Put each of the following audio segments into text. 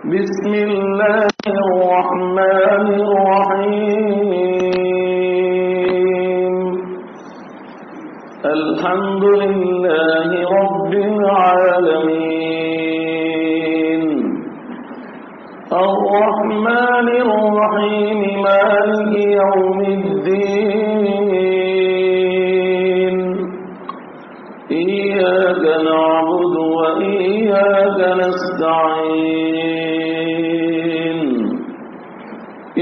بسم الله الرحمن الرحيم الحمد لله رب العالمين الرحمن الرحيم مالك يوم الدين إياك نعبد وإياك نستعين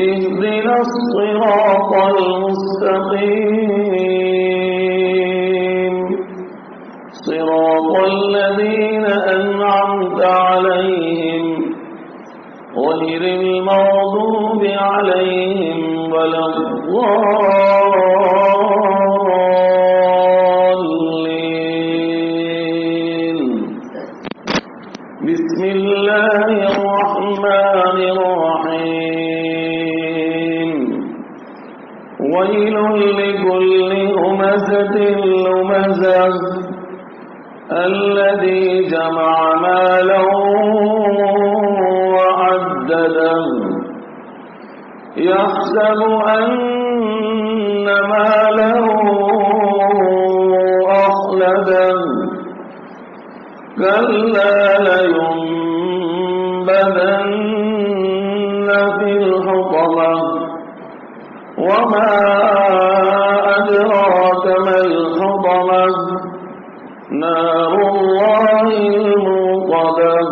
اهدنا الصراط المستقيم صراط الذين أنعمت عليهم غير المغضوب عليهم ولا الضالين بسم الله الرحمن الرحيم ويل لكل همزة لمزة الذي جمع مالا وعدده يحسب أن ماله أخلده كلا لينبذن في الحطمة وما أدراك ما الحطمة نار الله الموقدة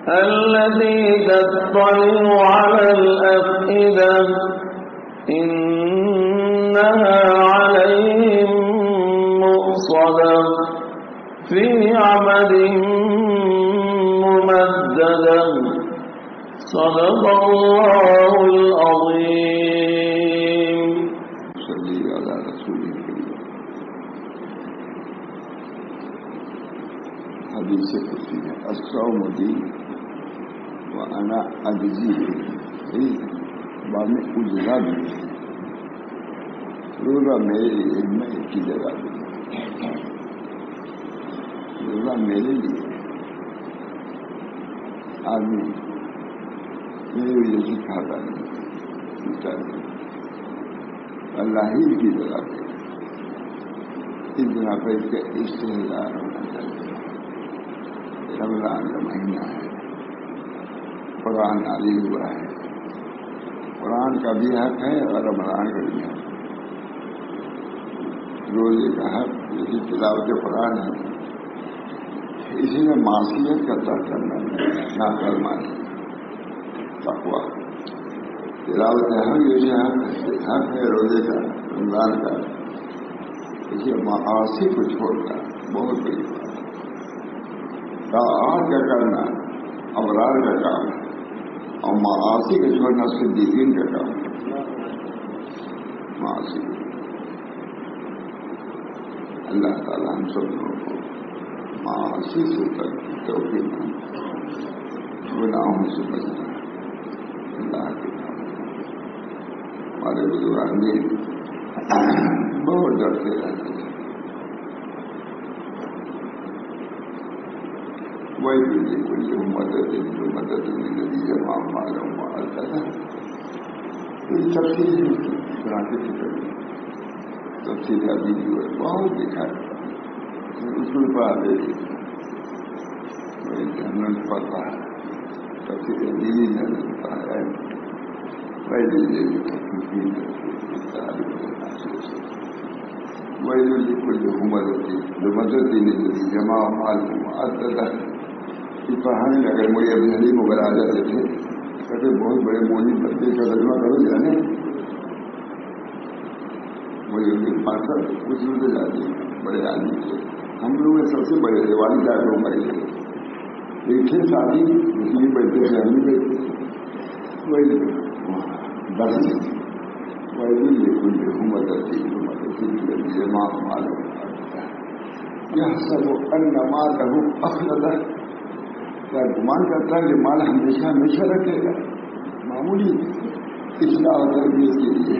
التي تطلع على الأفئدة إنها عليهم مؤصدة في عمد ممددة صدق الله العظيم. صلی علی رسول کریم. حدیث قدسی ہے الصوم لی وانا اجزی به بعد میں اجزا بھی روزہ میرے لیے میں ایک کی جگہ دوں روزہ میرے لیے آدمی میرے وجہ سے کھاتا نہیں پیتا نہیں اللہ ہی کی جگہ پہ اس جگہ پہ اس کا استحصال ہونا چاہیے. رمضان کا مہینہ ہے قرآن نازل ہوا ہے قرآن کا بھی حق ہے اور رمضان کا بھی حق ہے. روزے کا حق جیسے تلاوت قرآن ہے اسی میں معصیت کا ترک کرنا نافرمانی تقویٰ تلاوت حق جیسے حق ہے روزے کا رمضان کا اسے معاصی کو چھوڑ کر بہت بڑی بات ہے. طاعات کا کرنا ابرار کا کام ہے اور معاصی کا چھوڑنا صدیقین کا کام ہے. معاصی اللہ تعالیٰ ہم سب لوگوں کو معاصی سے توفیق گناہوں سے بچنا اللہ کے کام. ہمارے بزرگان بھی بہت ڈرتے رہتے تھے. وہی بھی کوئی مدد جو مدد ندی جمع معلوم معلتا تھا تفصیل تفصیل ابھی جو ہے بہت دکھا اصول پر آتے جنرل پڑتا ہے تفصیل دلی جنرل پر ہے پہلے وہی کوئی جو مدد جو مدد ندی جمع معلوم معلتا پڑھانے لگے مجھے ابھی حلیم وغیرہ آ جاتے تھے کہتے بہت بڑے مولوی بچے کا ترجمہ کرو جانے مجھے پاس کچھ روزے جاتے بڑے آدمی تھے. ہم لوگ سب سے بڑے تھے والد صاحب لوگ بڑے تھے ایک تھے شادی اس لیے بیٹھتے تھے ہم بھی بیٹھتے تھے وہی بس وہی کوئی حکومت آتی ماں معلوم یہ سب ان مال اخلد کیا گمان کرتا ہے کہ مال ہمیشہ ہمیشہ رکھے گا. معمولی اصلاح اور تربیت کے لیے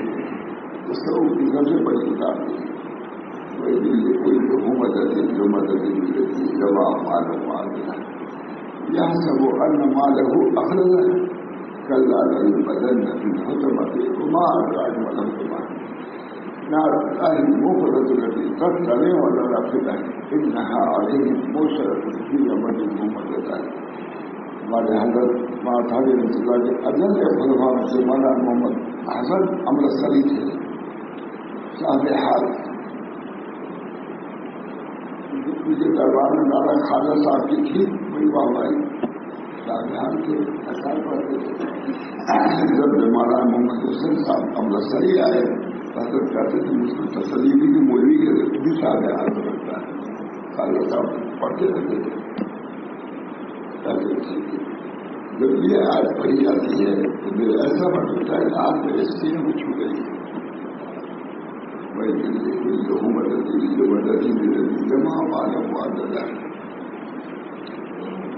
اس کا سب سے بڑی کتاب ہے. کوئی حکومت ہے جو مدد ملتی ہے جب آپ معلوم يحسب أن ماله أخلده كلا لينبذن في الحطمة وما أدراك ما الحطمة نار الله المفردة التي تطلع ولا رافدة إنها عليهم موصلة في يمن ممددة ما لهذا ما تهدي الانتظار أجل خلفاء مسلمان محمد حسن عمل الصليب صاحب حال مجھے دربار میں دادا خواجہ صاحب کی تھی بڑی واہوائی صاحب حال کے اثر پڑتے جب مولانا محمد حسین صاحب امرتسری آئے حضرت کہتے تھے مجھ کو تسلی بھی مولوی کے بھی صاحب حال میں رکھتا ہے خواجہ صاحب پڑھتے رہتے تھے جب یہ آج پڑھی جاتی ہے تو میرے ایسا بنتا ہے آج میرے سینے میں چھو گئی ہے جمع ماله معددا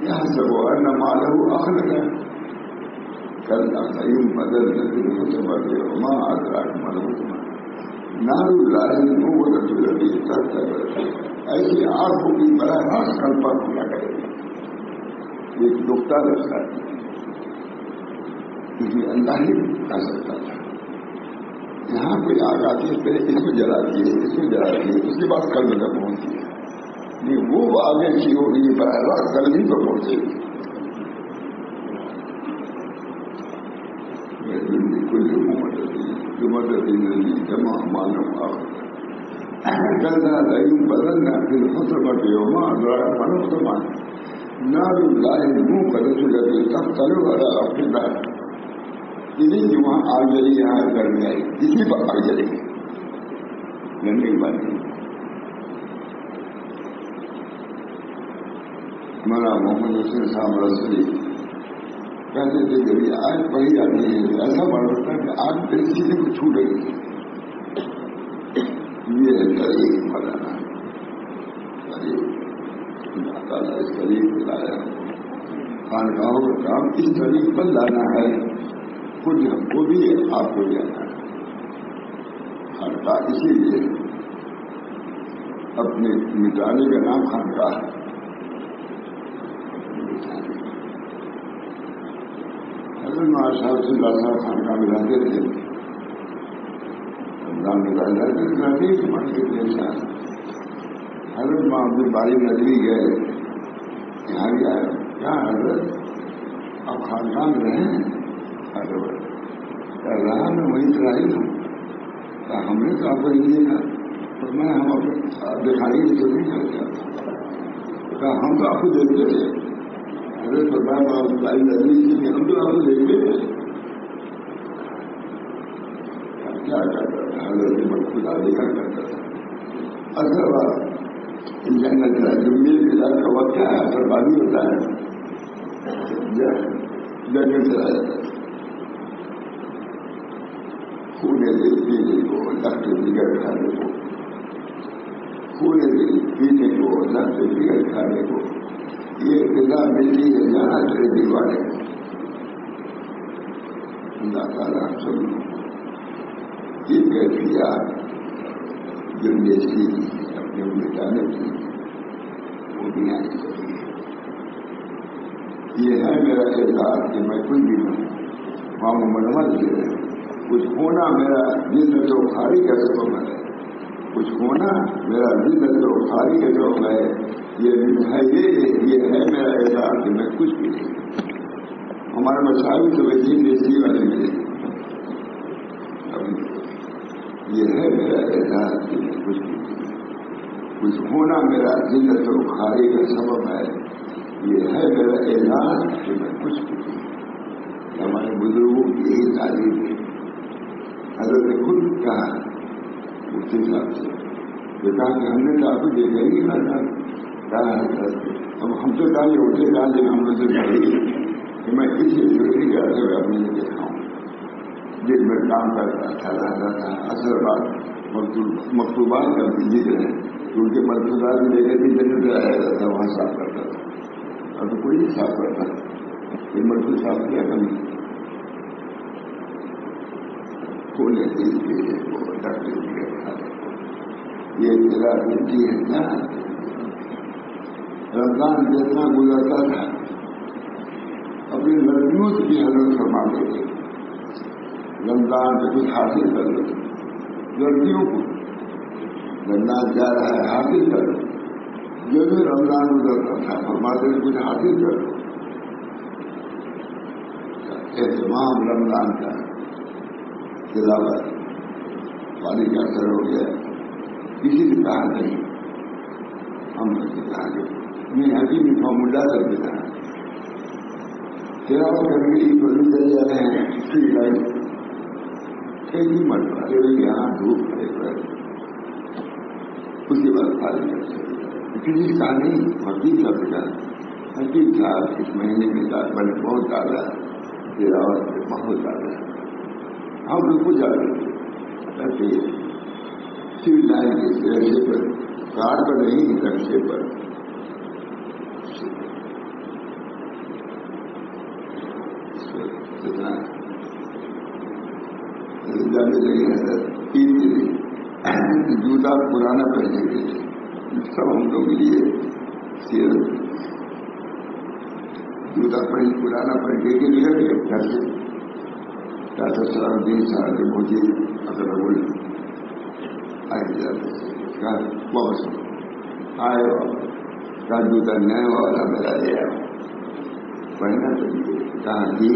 يحسب أن ماله أخلده كلا لينبذن في الحطمة وما أدراك ما الحطمة نار الله الموقدة التي تطلع ایسی آگ ہوگی براہ راست کل پر کیا کرے گی ایک نقطہ رکھتا ہے کیونکہ اللہ ہی کر سکتا تھا یہاں کوئی آگ آتی ہے پہلے اس میں جلاتی ہے اس میں جلاتی ہے اس کے بعد کل میں پہنچتی ہے نہیں وہ آگے کی ہوگی براہ راست کل ہی تو پہنچے گی کل مدد جمع مانو كلا لينبذن في الحطمة وما أدراك ما الحطمة نار الله الموقدة التي تطلع على أفئدة انہیں جو وہاں آگ جلی یہاں گرمی آئی اسی پر آگ جلے گی لڑنے کی بات نہیں ہمارا محمد حسین صاحب رسولی کہتے تھے جب یہ آگ پڑھی جاتی ہے ایسا بڑھ رہتا ہے کہ آگ میرے سینے کو چھو گئی یہ ہے قریب مولانا قریب اللہ تعالیٰ اس قریب کو لایا خانقاہوں کا کام اس قریب پر لانا ہے خود ہم کو بھی آپ کو جانا ہے خانقاہ اسی لیے اپنے مٹانے کا نام خانقاہ ہے حضرت نواز صاحب سے اللہ صاحب خانقاہ میں رہتے تھے حضرت محمد باری ندوی گئے یہاں بھی آئے کیا حضرت آپ خاندان رہے ہیں رہا میں وہیں سے رہی ہوں ہم نے تو آپ کو نہیں دیکھا تو میں ہم دکھائی تو نہیں کرتے ہم تو آپ کو دیکھتے تھے حضرت محمد باری ندوی جی ہم تو آپ کو دیکھتے تھے کیا کرتا تھا حضرت خدا دیکھا کرتا تھا اصل بات جنت جمعے کا وقت کیا ہے اثر بازی ہوتا ہے جنگل چلا جاتا ہے خونے دل پینے کو لفٹ بگڑ کھانے کو خونے دل پینے کو لفٹ بگڑ کھانے کو یہ غذا ملتی ہے جانا چاہے دیوانے اللہ تعالیٰ سب یہ کیفیات جو بیچتی اپنے مٹانے کی وہ بھی آئی یہ ہے میرا اعتراض کہ میں کچھ بھی ہوں وہاں منمت جو ہے کچھ ہونا میرا دل تو خالی کا سبب ہے کچھ ہونا میرا دل تو خالی کا سبب ہے یہ ہے میرا اعتراض کہ میں کچھ بھی نہیں ہمارے مسائل تو ویسے دیسی والے ملے یہ ہے میرا اعزاز کہ میں کچھ بھی کچھ ہونا میرا ذلت و خاری کا سبب ہے یہ ہے میرا اعزاز کہ میں کچھ بھی ہمارے بزرگوں کی یہی تعلیم ہے حضرت نے خود کہا اسی حساب سے یہ کہا کہ ہم نے تو آپ کو دیکھا ہی نہیں کہا حضرت اب ہم تو ڈالے اٹھے ڈالے ہم نے تو کہی کہ میں کسی ضروری گھر سے اپنے لیے دیکھا ہوں جس میں کام کرتا تھا رہتا تھا اثر بات مکتوبات کا بھی ذکر ہے کیونکہ ملفوظات لے کر بھی جنت آیا جاتا تھا وہاں صاف کرتا تھا اب تو کوئی نہیں صاف کرتا یہ ملفوظ صاف کیا کمی کھولنے کے لیے یہ اطلاع ملتی ہے نا رمضان جتنا گزرتا تھا اپنی لڑکیوں سے بھی حضرت فرماتے تھے رمضان سے کچھ حاصل کر لو، لڑکیوں کو رمضان جا رہا ہے حاصل کر لو، جو بھی رمضان گزرتا تھا فرماتے تھے کچھ حاصل کر لو۔ اہتمام رمضان کا تلاوت پانی کا اثر ہو گیا، کسی نے کہا نہیں، ہم نے کہا میں حکیم فارمولا کر کے کہا تلاوت کر کے بڑی چل جا رہے ہیں کئی مرتبہ یہاں دھوپ کھڑے پر اس کے بعد خالی کسی نے کہا نہیں، حکیم صاحب نے کہا حکیم صاحب اس مہینے میں بڑے بہت زیادہ تلاوت بہت زیادہ ہے، ہم لوگ کو جاتے ایسے سول لائن کے رشتے پر کار پر نہیں رشتے پر جانے لگے تین دن جوتا پرانا پہنے کے لیے سب ہم لوگ کے لیے سیرت جوتا پرانا پہننے کے لیے گھر سے ڈاکٹر صاحب 3 سال کے مجھے اگر بول آئے جاتے واپس آئے کا جوتا نیا والا میرا لیا پہنا چاہیے کہا کہ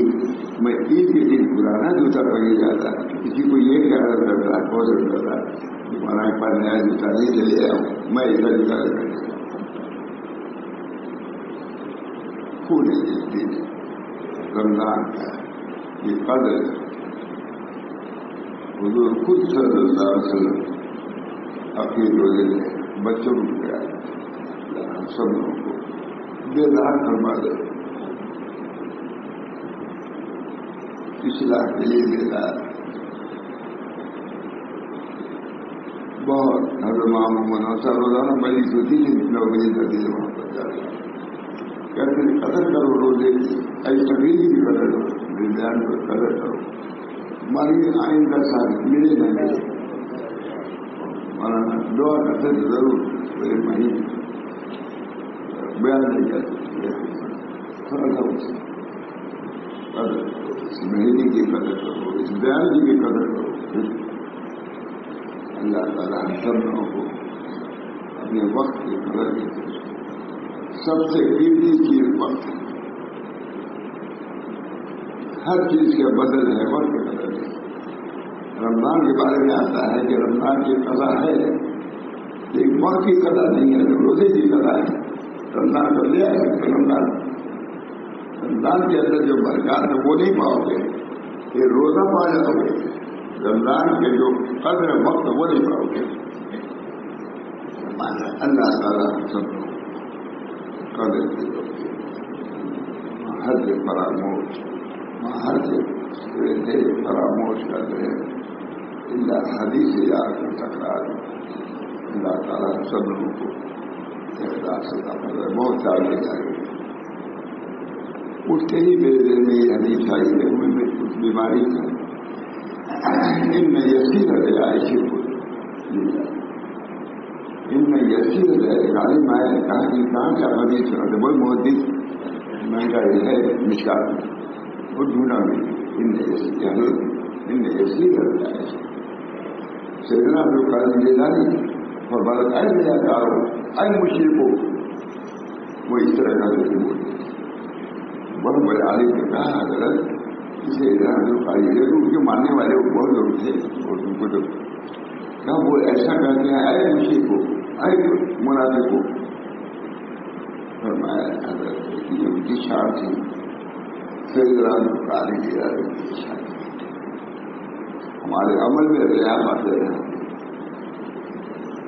میں عید کے دن پرانا جوتا پہنے جاتا کسی کو یہ کہہ رہا تھا بہت رہا تھا تمہارا پر نیا جوتا نہیں چلے آؤں میں ادھر جوتا پہنے پورے دن رمضان کا یہ قدر حضور خود صلی اللہ علیہ وسلم اپنے روزے میں بچوں کو کیا سب لوگوں کو بیدار فرما دے، اصلاح کے لیے بیدار بہت حضرت محمد صاحب روزانہ مریض ہوتی تھی 9 بجے تک وہاں پر جاتے کہتے قدر کرو روزے ایسا بھی قدر کرو بیان پر قدر کرو ہماری آئندہ سال ملے نہ ملے ہمارا دعا کرتے تھے ضرور میرے مہینے بیان نہیں کرتے تھوڑا سا قدر اس مہینے کی قدر کرو اس بیان کی بھی قدر کرو۔ اللہ تعالیٰ ہم سب لوگوں کو اپنے وقت کی قدر کی سب سے قیمتی چیز وقت ہے، ہر چیز کا بدل ہے وقت کا بدل ہے۔ رمضان کے بارے میں آتا ہے کہ رمضان کی قضا ہے لیکن وقت کی قضا نہیں ہے، روزے کی قضا ہے۔ رمضان کو لے آئے رمضان کے اندر جو برکات ہے وہ نہیں پاؤ گے، یہ روزہ پا جاؤ گے، رمضان کے جو قدر وقت وہ نہیں پاؤ گے۔ اللہ تعالیٰ سب کو قدر کی ہر سے فراموش فراموش کر رہے ہیں اللہ حدیث یاد کی تکرار۔ اللہ تعالیٰ سب لوگوں کو احساس عطا فرمائے۔ بہت چاہیے جائے اٹھتے ہی میرے دل میں یہ حدیث آئی ہے میں کچھ بیماری ہے ان میں یسیر ہے عائشہ کو ان میں یسیر ہے عالم آیا نے کہا کہ کہاں کیا حدیث سنا تھا بہت محدث مہنگا ہے مشکات میں وہ ڈھونڈا میں ان میں یسیر ہے عائشہ سیدنا عبد القادر جیلانی اور بلد آئے میں جاتا ہو آئے مشیر کو وہ اس طرح کا بولتے بہت بڑے عالم نے کہا حضرت اسے ان کے ماننے والے بہت لوگ تھے اور ان کو تو کہا وہ ایسا کہتے ہیں آئے مشیر کو آئے منافع کو فرمایا حضرت ان کی شان تھی سیدنا عبد القادر جیلانی کی شان ہمارے عمل میں ریا پاتے ہیں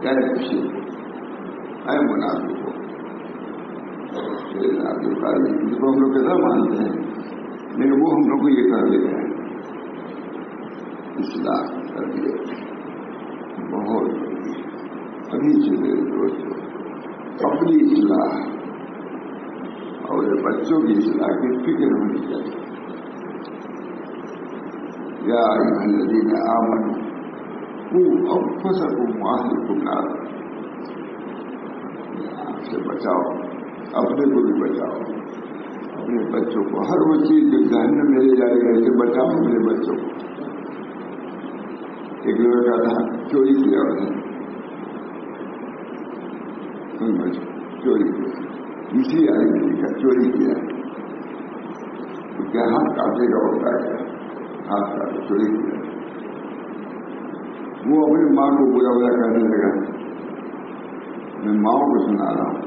کہے مشیر کو آئے منافع کو عبد القادر جس کو ہم لوگ کیسا مانتے ہیں لیکن وہ ہم لوگ کو یہ کر لیتے ہیں اصلاح کر دیا بہت ابھی چلے دوست اپنی اصلاح اور بچوں کی اصلاح کی فکر ہونی چاہیے۔ یا ایھا الذین آمنوا قوا انفسکم واہلکم نارا سے بچاؤ، اپنے کو بھی بچاؤ، اپنے بچوں کو ہر وہ چیز جو جہنم میں لے جائے گا اسے بچاؤ میرے بچوں کو. ایک لڑکا تھا چوری کیا اسی آدمی کا چوری کیا تو کیا ہاتھ کاٹے گا ہوتا ہے ہاتھ کاٹے چوری کیا. وہ اپنی ماں کو برا برا کرنے لگا. میں ماؤں کو سنا رہا ہوں.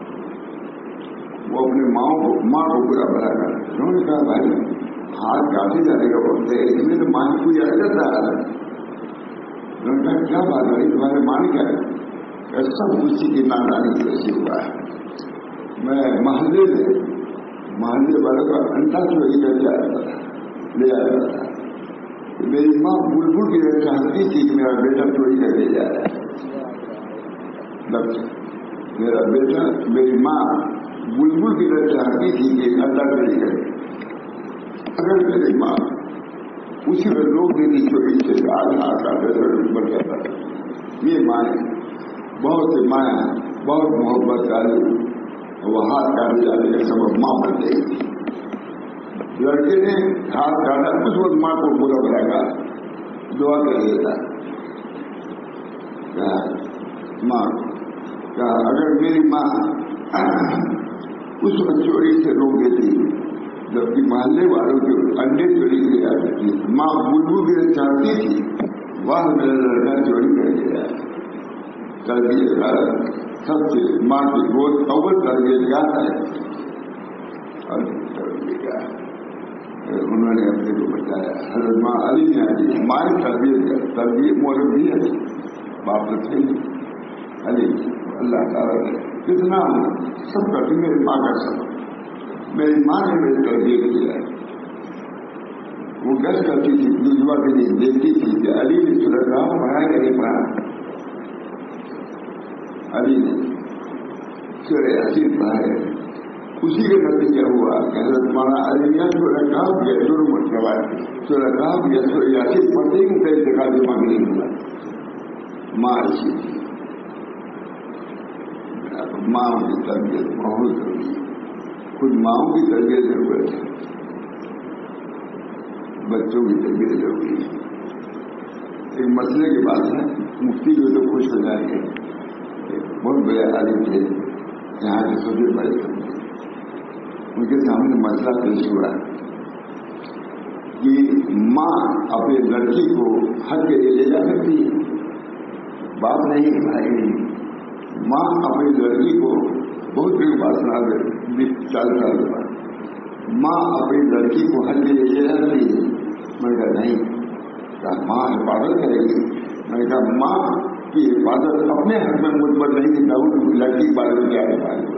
وہ اپنے ماں کو برا برا کر انہوں نے کہا بھائی ہاتھ کاٹے جانے کا بولتے اس میں تو ماں کو یاد کرتا ہے. انہوں نے کہا کیا بات ہے تمہارے ماں نے کیا ہے سب اسی کی نادانی کی وجہ سے ہوا ہے. میں محلے والوں کا انڈا چوری کر کے لے آیا تھا. میری ماں بلبل کی وجہ چاہتی تھی کہ میرا بیٹا چوری کر کے جا رہا ہے. میرا بیٹا میری ماں بلبل کی وجہ چاہتی تھی کہ انڈا چوری کرے. اگر میری ماں اسی میں لوگ دیتی چوری سے آج ہاتھ آتے بڑھ جاتا تھا. یہ مائیں بہت سے مائیں بہت محبت ڈالی وہ ہاتھ کاٹے جانے کا سبب ماں بن گئی تھی. لڑکے نے ہاتھ کاٹا اس وقت ماں کو برا بھلا کا دعا کر دیتا. ماں کہا اگر میری ماں اس وقت چوری سے روک دیتی جبکہ محلے والوں کے انڈے چوری کے آتی تھی. ماں بلبل کے چاہتی تھی وہاں میرا لڑکا چوری کر گیا. تربیت سب سے ماں کی گود اول تربیت کیا ہے انہوں نے اپنے کو بتایا. حضرت ماں علی نے آج ہماری تربیت مربی ہے باپ تھے علی. اللہ تعالیٰ نے کتنا سب کرتی میری ماں کا سب میری ماں نے میری تربیت کیا ہے. وہ گش کرتی تھی دجوا کے لیے دیکھتی تھی کہ علی نے سرکا پڑھایا کہ نہیں پڑھا. علی نے سورہ یاسین پڑھائے. اسی کے نتیجہ ہوا کہ حضرت مولانا علی نے سورہ کہف یا ضرور مرتبہ سورہ کہف یا سورہ یاسین پڑھتے ہی ان کا انتقال دماغ نہیں ہوا. ماں اچھی تھی. ماں کی تربیت بہت ضروری ہے. خود ماؤں کی تربیت ضرورت ہے. بچوں کی تربیت ضروری ہے. ایک مسئلے کی بات ہے مفتی جو تو خوش ہو جائیں گے. بہت بڑے عالم تھے یہاں کے سبھی بڑے تھے. ان کے سامنے مسئلہ پیش ہوا کہ ماں اپنے لڑکی کو حج کے لیے لے جا سکتی ہے. باپ نہیں بھائی نہیں. ماں اپنی لڑکی کو بہت بڑی بات سنا دے 40 سال کے بعد ماں اپنی لڑکی کو حج کے لیے لے جا سکتی ہے. میں نے کہا نہیں. کہا ماں حفاظت کرے گی. میں نے کہا ماں کی حفاظت اپنے حق میں مجھ پر نہیں دکھا ہوں لڑکی کے بارے میں کیا حفاظت.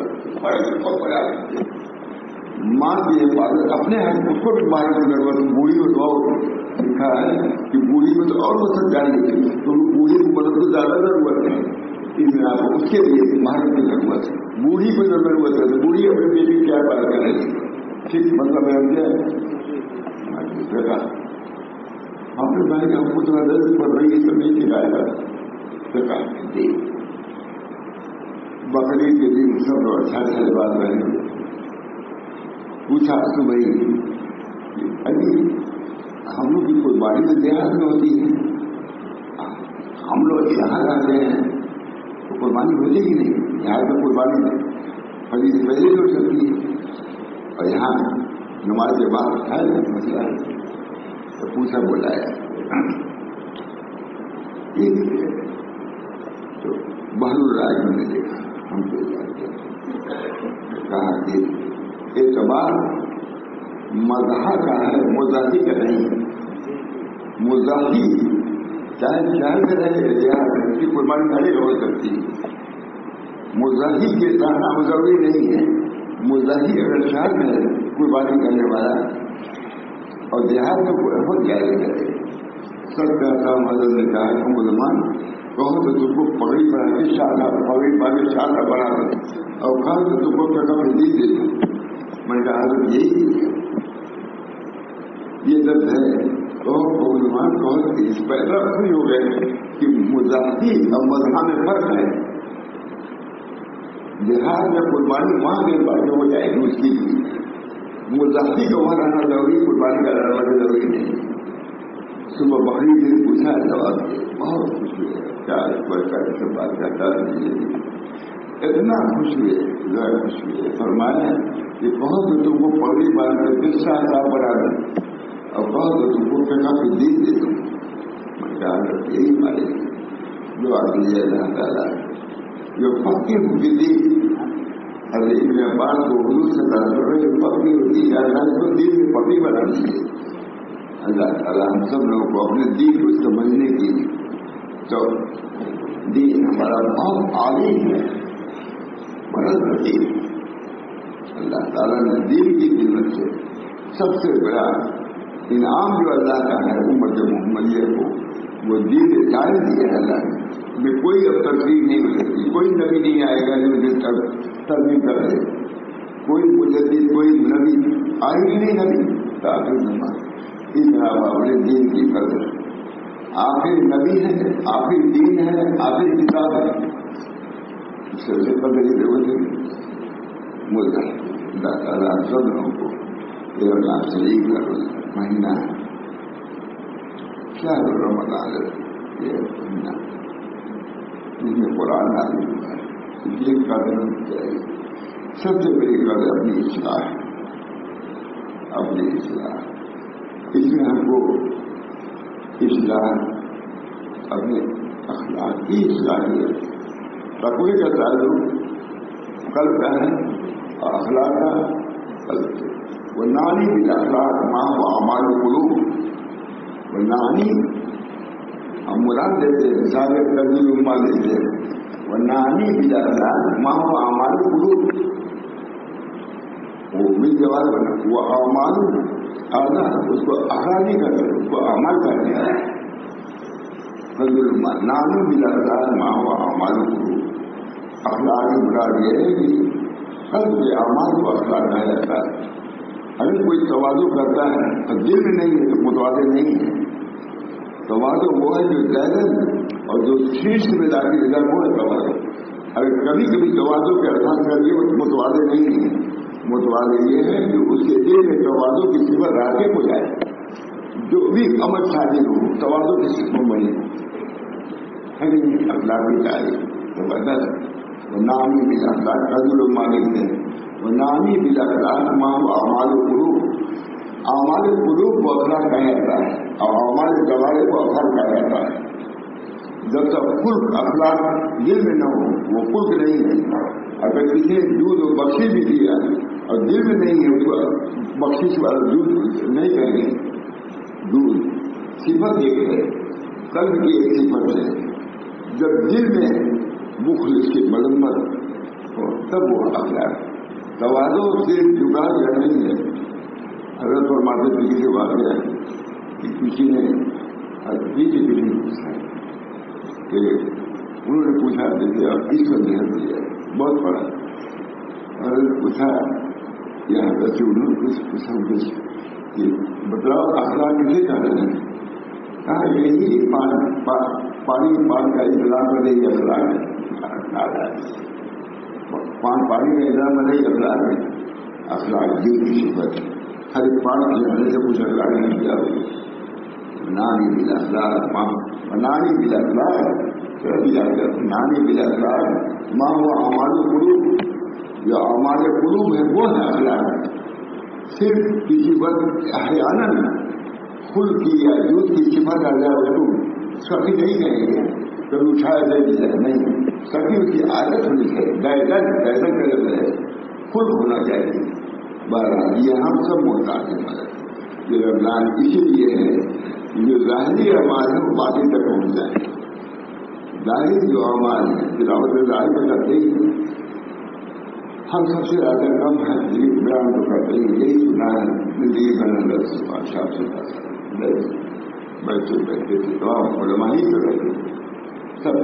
ماں کی حفاظت اپنے حق اس کو بھی باہر کی ضرورت. بوڑھی میں تو لکھا ہے کہ بوڑھی میں تو اور مدد چاہیے تو بوڑھی کو مدد کو زیادہ ضرورت ہے. اس کے لیے باہر کی ضرورت ہے. بوڑھی کو جو ضرورت ہے تو بوڑھی اپنے بیٹی کیا بات کرے گی. ٹھیک مطلب ہے بیٹا اپنے بھائی کا کچھ نظر پڑ رہی ہے تو نہیں سکھائے گا. بکری کے دن سب اچھا بات رہے. پوچھا تو بھائی ابھی ہم لوگ کی قربانی تو دیہات میں ہوتی ہے. ہم لوگ یہاں رہتے ہیں تو قربانی ہو جائے گی نہیں. یہاں پہ قربانی حدیث پہلے ہو سکتی ہے اور یہاں نماز کے بعد ہے مسئلہ تو پوچھا بولایا. تو بہلول رائے نے دیکھا ہم کو کہا کہ اعتبار مذہب کا ہے مزاحی کا نہیں. مزاحی چاہے شہر میں رہے دیہات میں اس کی قربانی نہیں ہو سکتی. مزاحی کے کہنا ضروری نہیں ہے. مزاحی اگر شہر میں قربانی کرنے والا اور دیہات میں بہت جائز کرے سب کا کام حضرت نے کہا کہ مسلمان کہو تو تم کو پگڑی بنا کے شادہ پگڑی پا کے شادہ بنا دے اور کہا تو تم کو کیا دی دے دوں. میں نے کہا حضرت یہی یہ درد ہے. کہو مسلمان کہو اس پیدا نہیں ہو گئے کہ مزاحی اور مذہب میں فرق ہے. دیہات میں قربانی وہاں کے باتیں ہو جائے گی اس کی مزاحی کا وہاں رہنا ضروری، قربانی کا رہنا ضروری نہیں. صبح بکری نے پوچھا جواب دیا، بہت خوش ہوئے. کیا سے بات کرتا ہے، اتنا خوش ہوئے، ذرا خوش ہوئے. فرمایا کہ بہت تو تم کو پگڑی باندھ کر کے صاحب بنا دوں اور بہت تو تم کو فقہ فی الدین دے دوں. میں کہا یہی مالے جو آدمی ہے اللہ تعالیٰ جو فقیر فی الدین. حضرت ابن عباس کو حضور سے تعلق ہے جو فقیر ہوتی ہے، اللہ کو دین میں فقیر بنا دیجیے. اللہ تعالیٰ ہم سب لوگوں کو اپنے دین کو سمجھنے کی، تو دین ہمارا بہت عالم ہے، بڑا دین. اللہ تعالیٰ نے دین کی خدمت سے سب سے بڑا انعام جو اللہ کا ہے امت محمدیہ کو، وہ دین جائز دیا ہے. اللہ نے میں کوئی اب تقریر نہیں ہو سکتی، کوئی نبی نہیں آئے گا جو مجھے ترمیم کر دے. کوئی مجدد، کوئی نبی آئے گی نہیں. نبی آخر زمان اپنے دین کی قدر، آخر نبی ہے، آخر دین ہے، آخر کتاب ہے. اس سے قدر کی ضرورت ہے. مجھے اللہ تعالیٰ سب لوگوں کو یہ اللہ شریف کا مہینہ ہے. کیا رمضان ہے یہ مہینہ جس میں قرآن نازل ہوا ہے. یہ قدر چاہیے. سب سے بڑی قدر اپنی اصلاح ہے، اپنی اصلاح. اس میں ہم کو اصلاح اپنے اخلاق کی اصلاح ہے. تقوی کا تعلق قلب کا ہے اور اخلاق کا قلب سے. وہ نانی بھی اخلاق ماں و اعمال قلوب. وہ نانی ہم مراد دیتے ہیں، سارے قدیم اما دیتے ہیں. وہ نانی بھی اخلاق ماں و اعمال قلوب. وہ مل جواب بنا وہ اعمال آنا، اس کو اخراجی کرتے، اس کو عمل کرنے آئے. نانو بلا اخلاق ماں و اعمال قلوب. اخلاق مراد یہ ہے کہ قلب کے اعمال کو اخلاق کہا جاتا ہے. اگر کوئی تواضع کرتا ہے اور دل میں نہیں ہے تو متواضع نہیں ہے. تواضع وہ ہے جو ظاہر اور جو شیش میں داخل ادھر وہ ہے تواضع. اگر کبھی کبھی تواضع کے ارکان کر دیے وہ متواضع نہیں ہے. متواضع یہ ہے کہ اس کے دل میں تواضع کی صفت راکب ہو جائے. جو بھی عمل شادی ہو تواضع کی صفت بنی ہو. اخلاقی تعریف زبردست. وہ نامی بلا اخلاق قدر مالک ہے. وہ نامی بلا اخلاق ماں اعمال قلوب. اعمال قلوب کو اخلاق کہا جاتا ہے اور اعمال جوارح کو اخلاق کہا جاتا ہے. جب تک خلق اخلاق دل میں نہ ہو وہ خلق نہیں ہے. اگر کسی نے دودھ بخشی بھی دیا اور دل میں نہیں ہے اس کو بخشش والا دودھ نہیں کہیں گے. دودھ صفت ایک ہے، قلب کی ایک صفت ہے. جب دل میں بخل اس کی مذمت ہو تب وہ اخلاق. تواضع سے جگاڑ یا نہیں ہے. حضرت فرماتے تھے کسی واقعہ ہے کہ کسی نے پوچھا کہ انہوں نے پوچھا دیکھیے آپ کس کا ذہن دیا بہت بڑا. حضرت پوچھا یا حضرت انہوں نے کچھ پوچھا کہ بتلاؤ اخلاق کسے کہا ہے. کہا یہی پانی کا انتظام کرنے کی اخلاق ہے. پانی کا انتظام کرنے کی اخلاق ہے. اخلاق دل کی صفت ہے. ہر ایک پانی جانے سے کچھ اخلاق نہیں کیا ہوئی. نانی بلا اخلاق نانی بلا اخلاق نانی بلا اخلاق ماں وہ اعمال قلوب. جو اعمال قلوب ہے وہ ہے اخلاق. صرف کسی وقت احیانا خل کی یا یوتھ کی صفت آ جائے اس کو سخی نہیں کہیں گے. کبھی اٹھایا جائے نہیں. سخی اس کی عادت ہونی چاہیے. گائیڈن کا لفظ ہے خل ہونا چاہیے. بہرحال یہ ہم سب محتاج ہیں. یہ رمضان اسی لیے ہے جو ظاہری اعمال ہے وہ باطن تک پہنچ جائے. ظاہر جو اعمال ہے تلاوت ظاہر میں کرتے ہی ہم سب سے زیادہ کم ہے. بیان تو کرتے ہیں یہی سنا ہے زندگی بنا لفظ بادشاہ سے بیٹھے بیٹھے تھے تمام علماء ہی کر رہے تھے. سب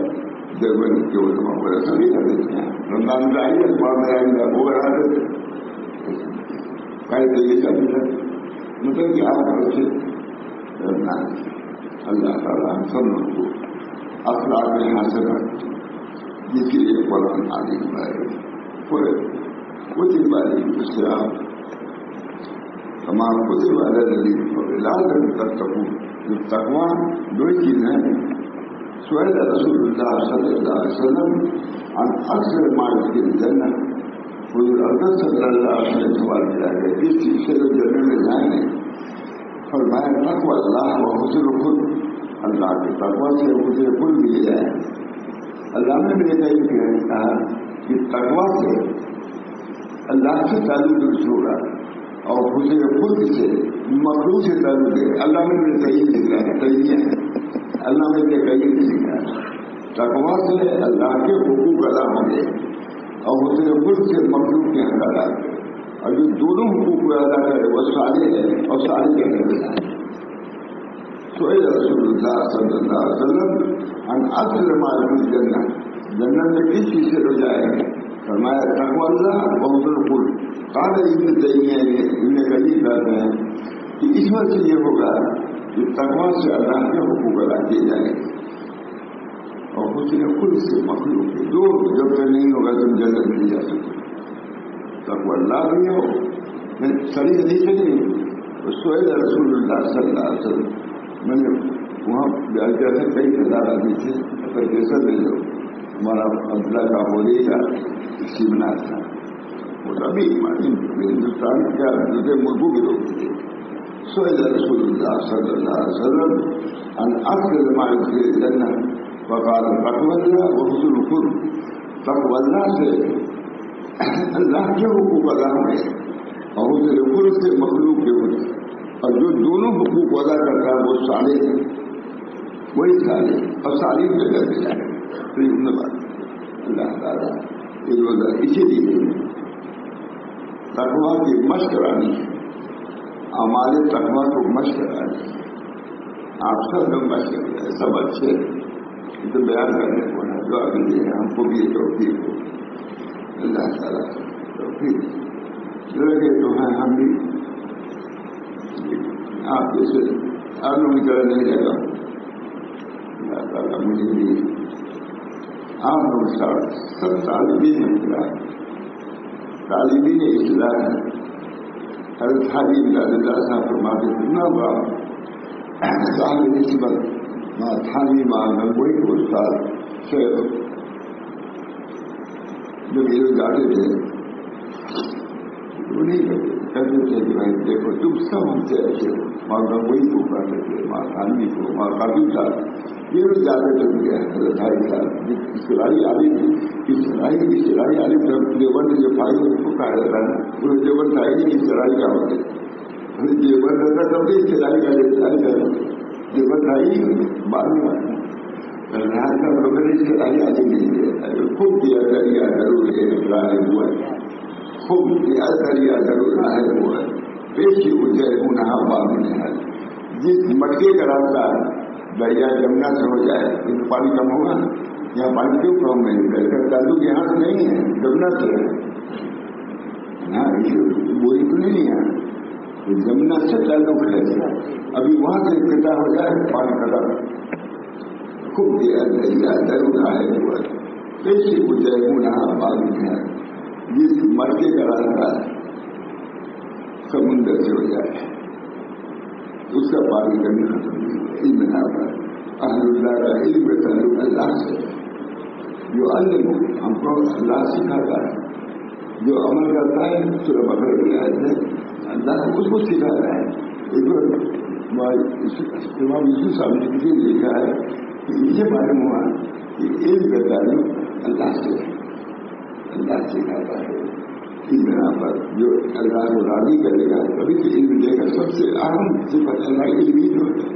دیوبند کے علماء وغیرہ سبھی کر دیتے ہیں. رمضان ظاہر اخبار میں آئیں گے وہ بنا دیتے کہتے یہ سب مطلب کہ آپ سے رمضان اللہ تعالیٰ ہم سب لوگوں کو اخلاق میں حاصل کرتے جس کے لیے قرآن عظیم ہے. کچھ باری اس سے آپ تمام کتب علی الذین لعلکم تتقون تقوا دو چیز ہیں. سئل رسول اللہ صلی اللہ علیہ وسلم عن اکثر ما یدخل الجنہ. حضور اکرم صلی اللہ علیہ وسلم سوال کیا ہے کس چیز سے لوگ جنت میں جائیں گے؟ فرمایا تقوی اللہ و حسن الخلق. اللہ کے تقوی سے حسن الخلق مل جائے. اللہ نے میرے کہا کہ تقوی سے اللہ سے تعلق ہوگا اور حسن خلق سے مخلوق سے تعلق ہے. اللہ نے میرے کہیں لکھا ہے کہیں اللہ نے میرے کہیں لکھا ہے. تقوی سے اللہ کے حقوق ادا ہوں گے اور حسن خلق سے مخلوق کے حق ادا کرے. اور جو دونوں حقوق کو ادا کرے وہ صالح ہے اور صالح کے حق ادا ہے. تو رسول اللہ صلی اللہ علیہ وسلم عن اصل ما فی الجنہ. جنت میں کس چیز سے ہو جائے گا؟ فرمایا تقوی اللہ و حسن الخلق. قال ابن تیمیہ نے کہیں کہتے ہیں کہ اس وجہ سے یہ ہوگا کہ تقوی سے اللہ کے حقوق ادا کیے جائیں گے اور حسن خلق سے مخلوق کے دو جب تک نہیں ہوگا تم جنت نہیں جا سکتے. تقوی اللہ بھی ہو سری حدیث نہیں. سئل رسول اللہ صلی اللہ علیہ وسلم. میں نے وہاں بیان کیا تھا کئی ہزار آدمی تھے اگر جیسا لے لو. ہمارا عبداللہ کا ہولی کا سیمینار تھا. وہ ابھی ہندوستان کا دوسرے ملکوں کے لوگ تھے. سئل رسول اللہ صلی اللہ علیہ وسلم عن اکثر ما یدخل الجنہ فقال تقوی اللہ و حسن الخلق. تقوی اللہ سے اللہ کے حقوق ادا ہوئے اور حسن خلق سے مخلوق کے ہوئے. اور جو دونوں حقوق ادا کرتا ہے وہ صالح ہے وہی صالح اور صالح میں کر دیا ہے. تو یہ بات اللہ تعالیٰ اسی لیے تقوی کی مشق کرانی ہے. ہمارے تقوی کو مشق کرانی ہے. آپ سب لوگ مشق کرتے ہیں سب اچھے تو بیان کرنے کو ہے جو آگے دے ہم کو بھی توفیق ہو. اللہ تعالیٰ توفیق لگے تو ہیں ہم بھی آپ جیسے آلو کی طرح نہیں رہے گا. اللہ تعالیٰ مجھے بھی آپ لوگ سب طالبین اصلاح طالبین اصلاح ہے. حضرت حاجی امداد اللہ صاحب فرماتے تھے نہ باپ صاحب نسبت ماں تھانی ماں نگوئی کو استاد شیخ جو میرے جاتے تھے وہ نہیں کہتے تھے کہ بھائی دیکھو تم سب ہم سے ایسے ماں گنگوئی کو کہتے تھے ماں تھانوی کو ماں قابل صاحب یہ لوگ جاتے تھے مجھے حضرت حاجی صاحب اسلائی عالم اسلائی عالم دیوبند جو بھائی ان کو کہا جاتا ہے وہ دیوبند تھا ہی اسلائی کا ہوتے دیوبند رہتا تب بھی اسلائی کا دیوبند تھا ہی بعد میں اسلائی عالم نہیں ہے خوب دیا دریا ضرور ہے راہ ہوا ہے خوب دیا دریا ضرور راہ ہوا ہے پیشی اجے ہونا باغ ہے. جس مٹکے کا راستہ دریا جمنا سے ہو جائے تو پانی کم ہوگا. یہاں پانی کیوں کم ہے کا تعلق یہاں سے نہیں ہے جمنا سے ہے. ہاں بوری تو نہیں ہے جمنا سے تعلق ہے. ابھی وہاں سے اکٹھا ہو جائے پانی کا خوب دیا دریا ضرور آئے ہوا ہے پیشی اجے ہونا باغ ہے. جس مٹکے کا راستہ سمندر سے ہو جائے اس کا پانی کبھی ختم نہیں ہے. علم نہ اہل اللہ کا علم تعلق اللہ سے جو علم ہم کو اللہ سکھاتا ہے جو عمل کرتا ہے سورہ بقرہ کی آیت ہے اللہ اس کو سکھاتا ہے. امام یوسف صاحب نے کسی نے لکھا ہے کہ مجھے معلوم ہوا کہ علم کا تعلق اللہ سے اللہ سکھاتا ہے. بنا پر جو اللہ کو راضی کرے گا کبھی تو علم دے گا. سب سے اہم صفت اللہ علم ہی جو ہے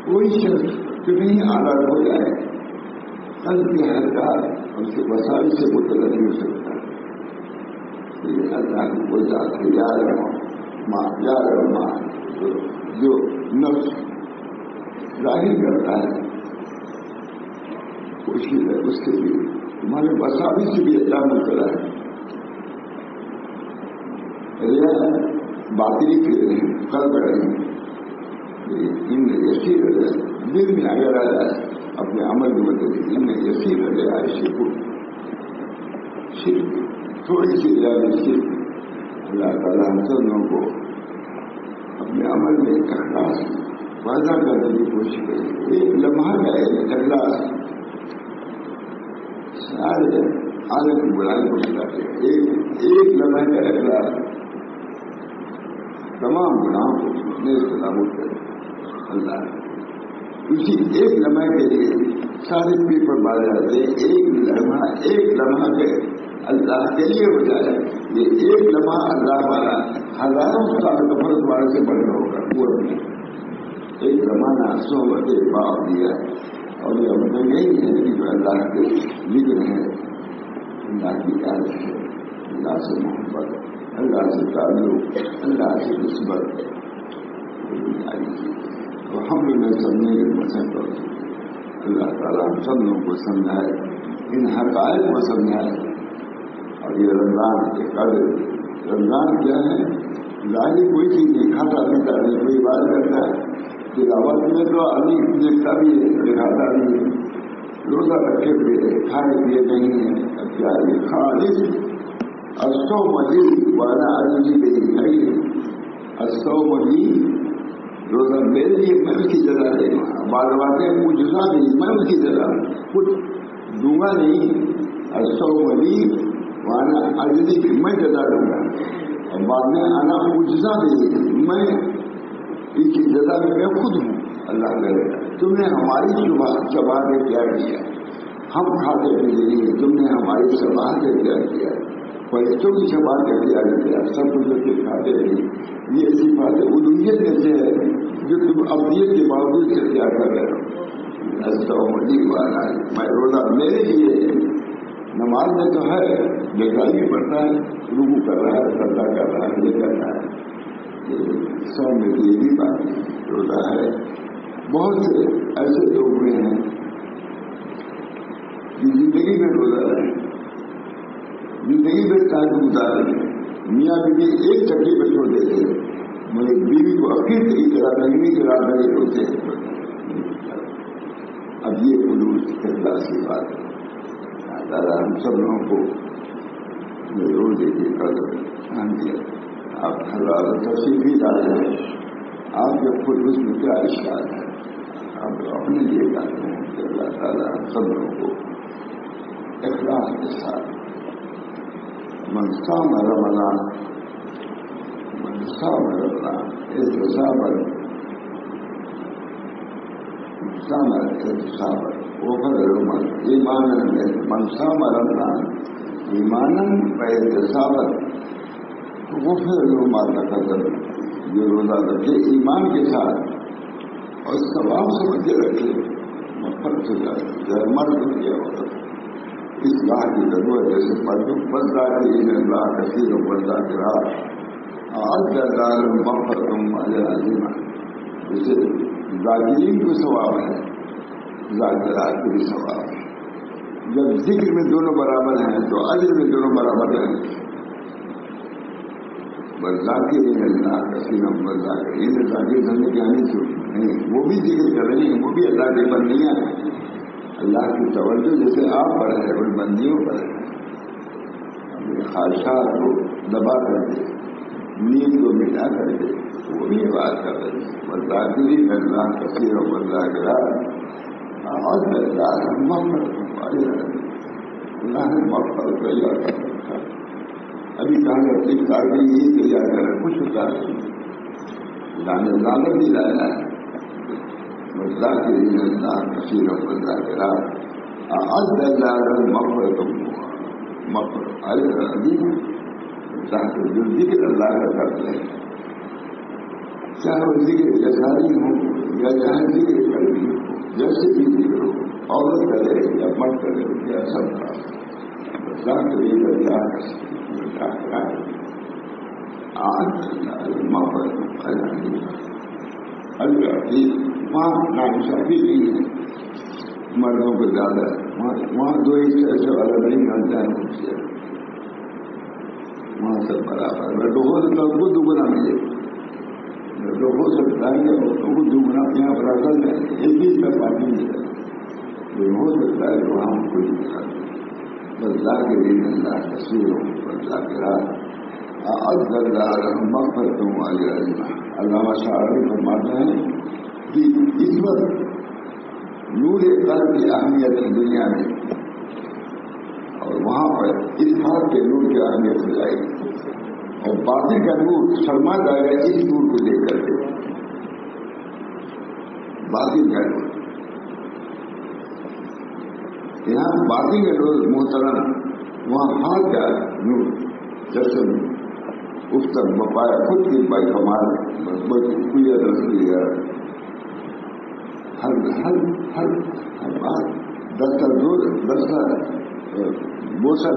کوئی شخص کتنی عادت ہو جائے کل کی حرکات اس کے وسائل سے مطلع نہیں ہو سکتا. اللہ کی کوئی ذات ہے یاد رہا جو نفس ظاہر کرتا ہے کوشش ہے اس کے لیے تمہارے وسائل سے بھی اللہ مطلع ہے. باطلی پھر کر رہے ہیں ان یسیر دل میں اگر آ جائے اپنے عمل کی مدد ان میں یسیر رہے آئے کو تھوڑی سی ریالسٹک اللہ تعالیٰ ہم سب لوگوں کو اپنے عمل میں اخلاص پیدا کرنے کی کوشش کریں. ایک لمحہ کا اخلاص سارے عالم کی بڑائی کو بتاتے ہیں. ایک لمحے کا اخلاص تمام گناہوں کو سلامت کرے. اللہ اسی ایک لمحے کے لیے سارے پیپر مارے جاتے ہیں. ایک لمحہ کے اللہ کے لیے ہو جائے. یہ ایک لمحہ اللہ والا ہزاروں سال نفر والے سے بڑھ ہوگا. وہ ایک زمانہ صحبت باپ دیا اور یہ مطلب یہی ہے کہ جو اللہ کے ذکر ہے, اللہ کی عادت ہے, اللہ سے محبت, اللہ سے تعلق, اللہ سے نسبت, تو ہم لوگ نے سمجھنے کے پسند کرتے. اللہ تعالیٰ ہم سب لوگوں کو سمجھائے, ان حقائق کو سمجھائے. اور یہ رمضان کے قدر, رمضان کیا ہے؟ ظاہر کوئی چیز نہیں, کھاتا پیتا نہیں, کوئی بات کرتا ہے. تلاوت میں تو ابھی دیکھتا بھی ہے, دکھاتا بھی ہے, روزہ رکھے ہوئے کھائے پیے نہیں ہے. اب کیا یہ خالص استو مجید والا علی میری گھڑی ہے. استو مجید روزہ میرے لیے میں اس کی جگہ دے گا. بعض باتیں مجھا نہیں, میں اس کی جگہ کچھ دوں گا نہیں. استو مجید وانا علی کی میں جگہ دوں گا. اور بعد میں آنا مجھا نہیں, میں اس کی جگہ میں خود ہوں. اللہ کرے تم نے ہماری شبہ نے کیا کیا, ہم کھاتے پیتے نہیں, تم نے ہماری شبہ نے کیا کیا, فرشتوں کی شبہ نے کیا کیا, سب کچھ کھاتے نہیں. یہ ایسی باتیں الوہیت جیسے ہے جو تم ابدیت کے باوجود سے کیا کر رہے ہو. استغفر والا میں روزہ میرے لیے. نماز میں تو ہے, جگہ بھی پڑتا ہے, رکوع کر رہا ہے, سجدہ کر رہا ہے, یہ کر رہا ہے. سو میں یہ بھی بات روزہ ہے. بہت سے ایسے لوگ ہوئے ہیں کہ زندگی میں روزہ رہے, زندگی میں ٹائم گزارے. میاں بیوی ایک چکی پہ چھوڑ دیتے, مجھے بیوی کو اخیر کی طرح مہینے کی رات میں ہوتے ہیں. اب یہ خلوص اخلاص کی بات ہے. دادا ہم سب لوگوں کو روزے کی قدر دھیان دیا. آپ حلال تفصیل بھی ڈالتے ہیں. آپ کے خلوص میں کیا اشکال ہے, آپ اپنے لیے ڈالتے ہیں کہ اللہ تعالیٰ ہم سب لوگوں کو اخلاص کے ساتھ من صام رمضان احتسابا غفر له ایمانا من صام رمضان ایمانا واحتسابا غفر له ما تقدم. جو روزہ رکھے ایمان کے ساتھ اور ثواب سمجھ کے رکھے, مغفرت ہو جائے. مرد ہو گیا وقت اس بات کی ضرورت جیسے پڑھوں بندہ کے اللہ کثیر و بندہ کے رات آج مغفرت عظیمہ. جیسے ذاکرین کو ثواب ہے, ذاکرات کو بھی ثواب ہے. جب ذکر میں دونوں برابر ہیں تو اجر میں دونوں برابر ہیں. ذاکرین اللہ کثیر و بندہ یہ ذاکر کرنے کی آنی نہیں, وہ بھی ذکر کر رہے ہیں, وہ بھی اللہ کے بندیاں ہیں. اللہ کی توجہ جیسے آپ پر ہے ان بندیوں پر ہے. اپنے خواہشات کو دبا کر دے, نیند کو مٹا کر دے, وہ بھی بات کر رہے ہیں. ذاکرین اللہ کثیر و بندہ کے رات آج اللہ نے مغفرت تیار کر رکھا. ابھی کہاں افطار کے لیے تیار کریں, کچھ ہوتا ہے لانے بھی لایا ہے. ذاکرین اللہ کثیر و بندہ کے رات آج اللہ مغفرت عظیم. جو ذکر اللہ کا کرتے ہیں, چاہے وہ ذکر جساری ہو یا چاہے ذکر قلبی ہو, جیسے بھی ذکر ہو, عورت کرے یا مرد کرے یا سب کا ذاکرین اللہ آج مغفرت عظیم. وہاں ناانصافی نہیں ہے مردوں کو زیادہ, وہاں دو ایسے والا نہیں ملتا ہے مجھ سے, وہاں سب برابر. تو ہو سکتا ہے کو دگنا ملے, تو ہو سکتا ہے کہ کو دگنا یہاں برابر ہے, ایک ہی کا پانی ملے, جو ہو سکتا ہے وہاں کو دگنا. والذاکرین اللہ کثیرا والذاکرات اعد اللہ لهم مغفرۃ واجرا عظیما. علامہ شاعری فرماتے ہیں کہ اس وقت نور قلب کی اہمیت ہے دنیا میں، اور وہاں پر اظہار کے نور کی اہمیت ہو جائے گی، اور باطن کا نور شرما جائے گا اس نور کو دیکھ کر کے. باطن کا نور یہاں باطن کا نور محترم، وہاں ہاتھ کا نور جسم اس تک بپایا خود کی بائی کمال کوئی رس لیا ہر بات دستر بوسا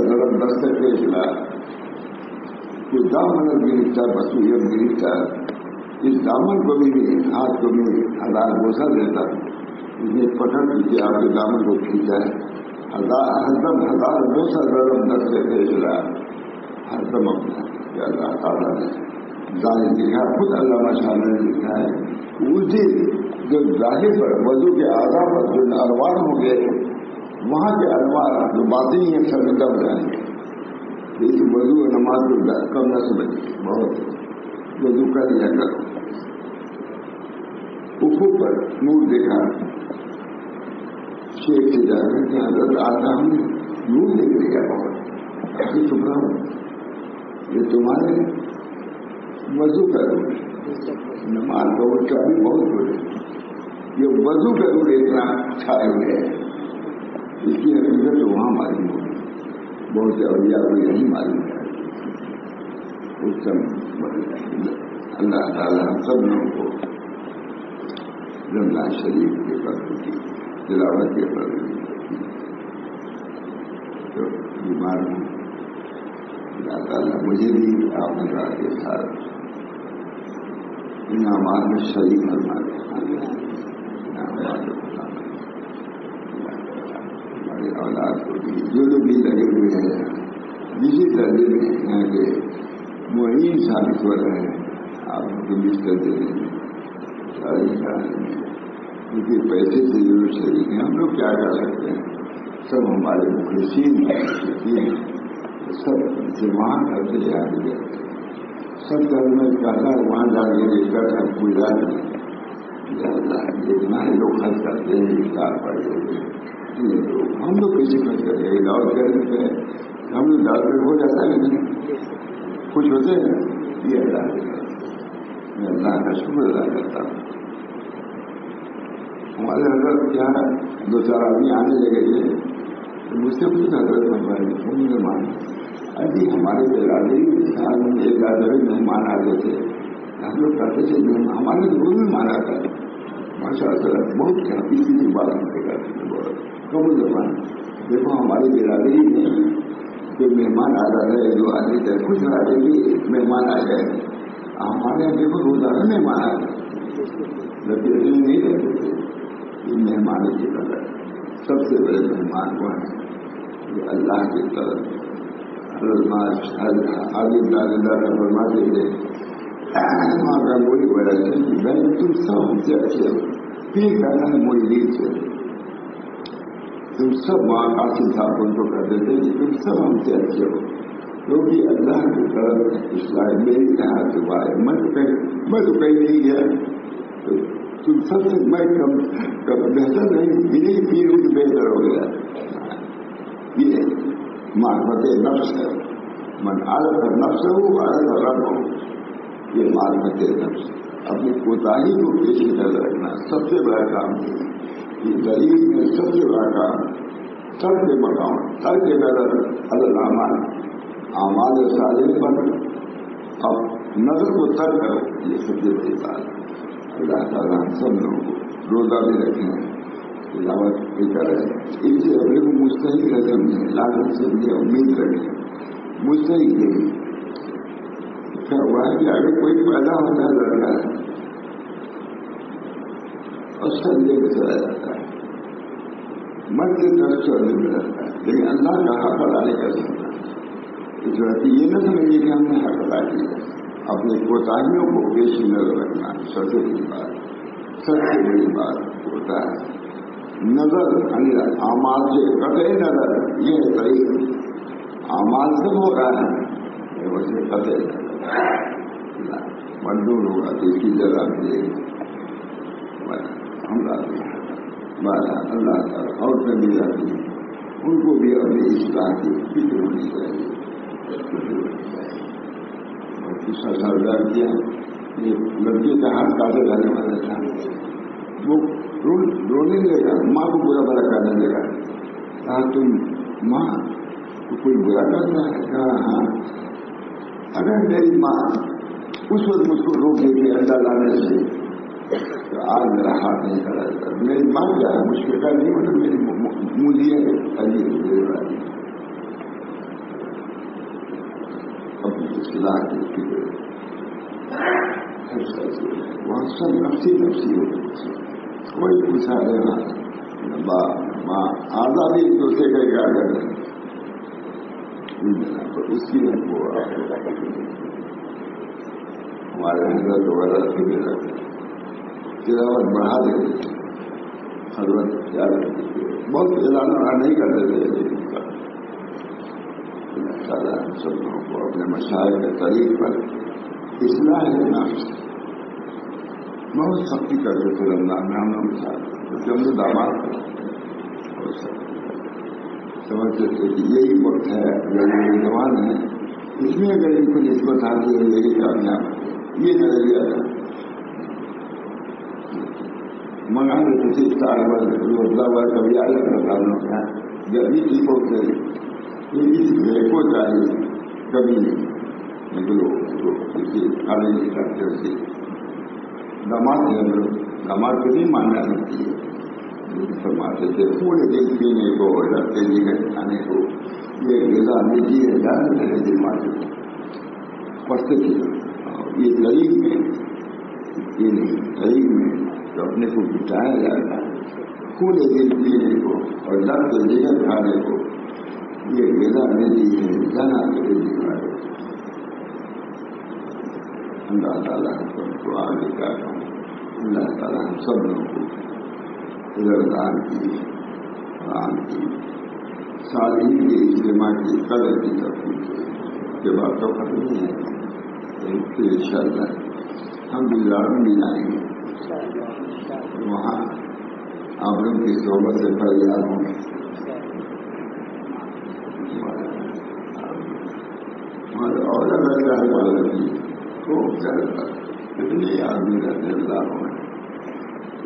درم دستر کے خلاف کوئی دامن گرفتا بسوئم گرفتا، اس دامن کو بھی ہاتھ کو بھی ہزار بوسا دیتا، اسے پکڑ کے آپ کے دامن کو کھینچا ہے، ہزار بوسا درم دستر کے خلاف ہر دم اپنا کہ اللہ تعالیٰ نے ظاہر لکھا، خود علامہ شاہ نے لکھا ہے اسی جو ظاہر پر وضو کے اعضاء پر جو انوار ہوں گے، وہاں کے انوار جو باطنی ہیں شرمندہ ہو جائیں گے. اس وضو و نماز کو کم نہ سمجھے، بہت وضو کر لیا کرو. افق پر نور دیکھا، شیخ سے جا کر کہ حضرت آتا ہم نے نور دیکھ لیا، بہت ایسے چھپا ہو یہ تمہارے وضو کرو، نماز کا اچھا بھی بہت بڑے، یہ وضو کرو اتنا چھائے ہوئے ہے. اس کی حقیقت تو وہاں معلوم ہوگی، بہت سے اولیاء کو یہی معلوم ہے. اس سب اللہ تعالیٰ ہم سب لوگوں کو رمضان شریف کے وقت کی تلاوت کے پر جو بیمار ہوں، اللہ تعالیٰ مجھے بھی آپ کے ساتھ انعامات میں شریک کرنا ہمارے اولاد کو بھی جو لوگ بھی لگے ہوئے ہیں جسی درجے میں یہاں کے معین ثابت ہو رہے ہیں، آپ کو بستر دینے میں ساری کرانے میں، کیونکہ پیسے سے ضرور شریک ہیں. ہم لوگ کیا کر سکتے ہیں؟ سب ہمارے مخلصین سب سے وہاں گھر سے یاد گئے، سب گھر میں کہتا ہے وہاں جا کے دیکھتا تھا کوئی یاد نہیں. اتنا ہی لوگ خرچ کرتے ہیں افطار پڑے ہوئے، ہم لوگ کیسے خرچ کریں گے؟ علاج کرتے ہیں ہم لوگ ڈاکٹر ہو جاتا ہے نہیں کچھ ہوتے ہیں. یہ اللہ میں اللہ کا شکر ادا کرتا ہوں. ہمارے حضرت کیا دو چار آدمی آنے لگے تھے، مجھ سے کچھ حضرت میں مانا ابھی ہمارے برادری ایک آدمی مہمان آ گئے تھے، ہم لوگ کہتے تھے ہمارے گھر میں مانا تھا. ماشاء اللہ بہت کافی کی بات ہم سے کرتے ہیں، بہت کم زبان. دیکھو ہماری برادری میں جو مہمان آ رہا ہے، جو آدمی تھے خوش رہے کہ مہمان آ گئے. ہمارے یہاں دیکھو روزانہ مہمان آ گئے، لڑکے نہیں رہتے تھے. یہ مہمان کی طرح سب سے بڑے مہمان وہ ہیں جو اللہ کی طرف آگے دادا کا فرماتے تھے ماں کا وہی بڑا بہن تم سب ہم سے اچھے ہو. پھر کہنا ہے موری دید سے تم سب ماں قاسم صاحب ان کو کہتے تھے کہ تم سب ہم سے اچھے ہو، کیونکہ اللہ کی طرف اسلام میری یہاں سے بائے میں تو کہیں نہیں گیا، تم سب سے میں کم بہتر نہیں، میری پیر بھی بہتر ہو گیا. یہ معرفت نفس ہے، من عارف نفس ہو عارف رب ہو. یہ معرفت نفس، اپنی کوتاہی کو پیش نظر رکھنا سب سے بڑا کام ہے. یہ غریب میں سب سے بڑا کام سب کے مقام سر کے نظر الاعمال اعمال صالح پر اب نظر کو تر کرو، یہ سب سے بڑی بات. اللہ تعالیٰ ہم سب لوگوں کو روزہ بھی رکھیں، تلاوت بھی کریں، اس سے اپنے کو مستحق رقم ہے، لاگت سے بھی امید رکھیں. مستحق نہیں کیا ہوا ہے کہ اگر کوئی پیدا ہوتا ہے لڑکا اور سنجے میں چلا جاتا ہے، مرد سے 10 سال میں رہتا ہے، لیکن اللہ کا حق ادا نہیں کر سکتا. اس وقت یہ نہ سمجھے کہ ہم نے حق ادا کیا. اپنی کوتاہیوں کو پیش نظر رکھنا سب سے بڑی بات، سب سے بڑی بات ہوتا ہے. نظر اعمال سے قطع نظر، یہ طریق اعمال سے ہو رہا ہے ویسے قطع منظور ہوگا تو اس کی جگہ ملے گی اللہ تعالیٰ اور کبھی آتی ہے ان کو بھی اپنی اصلاح کی فکر ہونی چاہیے. اور دوسرا سردار کیا یہ لڑکے کا ہاتھ کاٹے جانے والا تھا، وہ رونے لگا، ماں کو برا بھلا کرنے لگا. کہا تم ماں کو کوئی برا کرتا ہے؟ کہا ہاں. اگر میری ماں اس وقت مجھ کو روک دیتی انڈا لانے سے تو آج میرا ہاتھ نہیں کھڑا تھا. میری ماں کیا ہے مشکل کا نہیں مطلب میری مجھے عجیب اپنی اصلاح کی فکر وہاں سب نفسی نفسی ہو کوئی پوچھا رہا ماں آزادی ایک دوسرے کا کیا کریں اس کی ہمارے حضرت وغیرہ تلاوت بڑھا دیتے تھے، حضرت کیا بہت اعلان نہیں کرتے تھے. اللہ تعالیٰ ہم سب لوگوں کو اپنے مشاعر کے طریق پر اصلاح نفس بہت سختی کرتے تھے. رمضان میں ہم لوگ کیونکہ ہم نے داماد سمجھتے تھے کہ یہی وقت ہے جوان ہے، اس میں اگر ان کو نسبت حاصل ہے یہی کامیاب یہ نظریہ تھا. منگا دیتے تھے روزہ ہوا کبھی آئے رمضانوں کا گرمی کی بہت ہے اس میں کو چاہیے کبھی نکلو کھانے نہیں کرتے تھے. داماد ہے ہم لوگ داماد کو نہیں ماننا کرتی ہے فرماتے تھے پورے دن پینے کو رکھتے جی کھانے کو یہ غذا نجی ہے جانے میرے دل ماتے پڑھتے تھے. یہ طریق میں یہ نہیں طریق میں تو اپنے کو بچایا جاتا ہے پورے دن پینے کو اور ڈرتے جگہ کھانے کو یہ غذا نجی ہے جانا میرے دل ماتے. اللہ تعالیٰ ہم کو آگے کیا کہوں. اللہ تعالیٰ ہم سب لوگوں کو ادھردار کی قرآن کی صالحین کے اجتماع کی قدر کی تفصیل کے بعد تو ختم نہیں ہے پھر انشاءاللہ ہم گجرات میں بھی جائیں گے. وہاں آپ لوگ کی صحبت سے فریاد ہوں اور اگر چاہے والے بھی خوب چلتا اتنے آدمی رہتے اللہ ہوں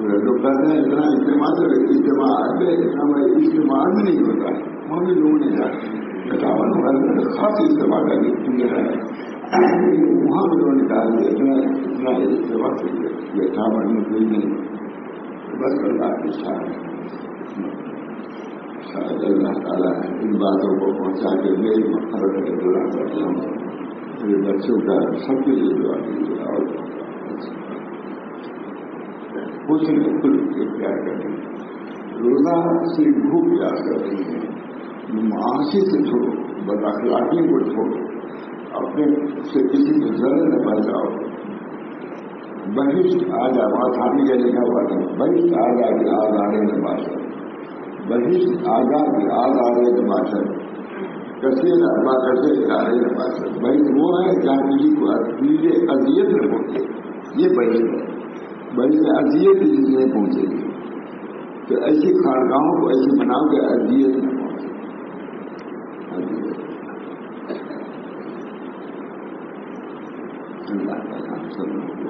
لوگ کہتے ہیں اتنا اجتماع سے اجتماع اجتماع میں نہیں ہوتا ہے وہاں بھی لوگ نہیں جاتے خاص اجتماع کر کے وہاں بھی لوگ نکال دیا اتنا اجتماع سے بیٹھا بڑھنے کوئی نہیں بس اللہ کی شاید اللہ تعالیٰ ان باتوں کو پہنچا کے میری مقرر کے دوران کرتا ہوں میرے بچوں کا سب کے لیے دعا کیجیے اور کچھ پیار کر رہی ہے. روزہ صرف بھوک پیار کر رہی ہے. معاشی سے چھوڑو، بد اخلاقی کو چھوڑو، اپنے سے کسی کو ذرا نہ بچاؤ. بہشت آ جا بات ہاتھی کا لکھا ہوا تھا بہشت آ جا کے آزارے نباشت بہشت آ جا کے آزارے نباشت کیسے با کیسے ادارے نباشت. بہشت وہ ہے جہاں کسی کو اذیت نہ پہنچے. یہ بہشت ہے. بڑی اذیت جس میں پہنچے گی تو ایسی خانقاہوں کو ایسی بناؤ کہ اذیت نہ پہنچے. اللہ تعالیٰ سب لوگوں کو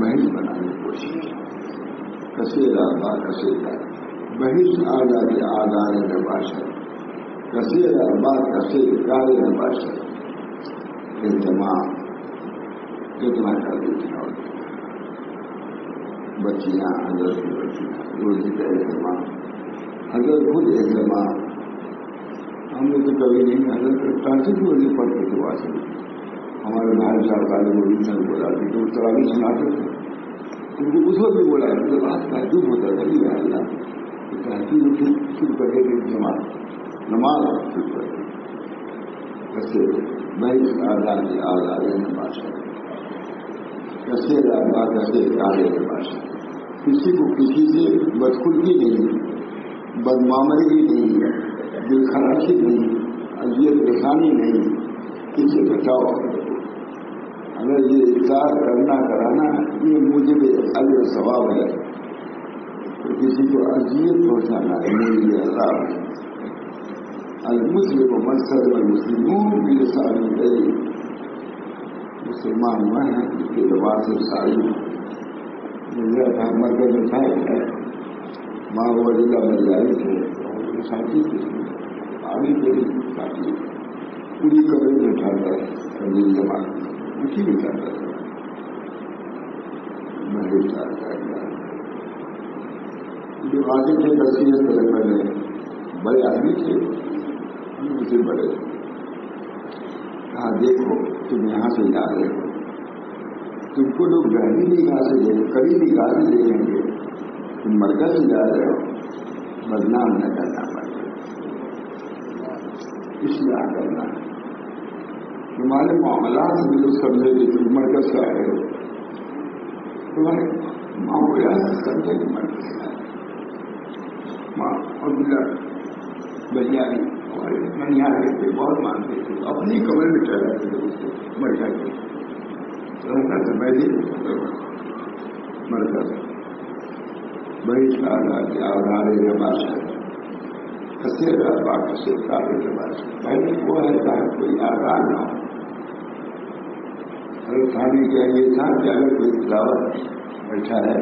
بحث بنانے کی کوشش کسیرا با کسیرا بحث آزادی آزاد نباشت کسیرا با کسیر کار نباشت. اہتمام کتنا کر دیتی ہیں بچیاں حضرت کی بچیاں روزی کا اہتمام حضرت خود اہتمام ہم نے تو کبھی نہیں حضرت ٹانسی کی وجہ پڑھتے تھے وہاں سے ہمارے بھائی صاحب والے وہ بھی بولا تھی تو اس طرح بھی سناتے تھے ان کو اس وقت بھی بولا تو بات تعجب ہوتا تھا کہ اللہ تحقیق شروع کرے گی جماعت نماز شروع کرے کیسے میں آزادی آزادی نماز کیسے با کیسے آگے نماز کسی کو کسی سے بدخلقی نہیں، بدمعاملگی نہیں، دل خراشی نہیں، اذیت رسانی نہیں، اس سے بچاؤ۔ اگر یہ اقرار کرنا کرانا یہ موجب اجر ثواب ہے، تو کسی کو اذیت پہنچانا موجب عذاب ہے۔ المسلم من سلم المسلمون بلسانه الطیب، مسلمان وہ ہیں جس کے زبان سے ساری مجھے تھا مرکز میں تھا ماں وہ ضلع مریائی تھے ساتھی تھے، آگے میری ساتھی پوری کبھی میں اٹھاتا ہے میری زبان اسی میں چاہتا تھا میں چاہتا جو آگے تھے نصیحت طلب میں بڑے آدمی تھے، مجھے بڑے کہا دیکھو تم یہاں سے جا رہے ہو، تم کو لوگ گہری نگاہ سے دیں گے، کبھی نگاہ سے دیکھیں گے، تم مرکز سے جا رہے ہو، بدنام نہ کرنا پڑے، اصلاح کرنا، تمہارے معاملات میں جو سمجھے کہ تم مرکز سے آئے ہو، تمہارے معمولیات سمجھے کہ مرکز سے آئے ماں عبداللہ بجاری ہمارے ننیاں تھے، بہت مانتے تھے، اپنی کمرے میں ٹھہراتے تھے، اس کو مر جاتے سے میں بھی مرکز بڑی سارا کیا ادارے لباس ہے کسے رابع کسے کارے لباس پہلے وہ ہے چاہے کوئی آزاد نہ ہو، ہر تھانے کیا یہ تھا کہ اگر کوئی تلاوت بیٹھا ہے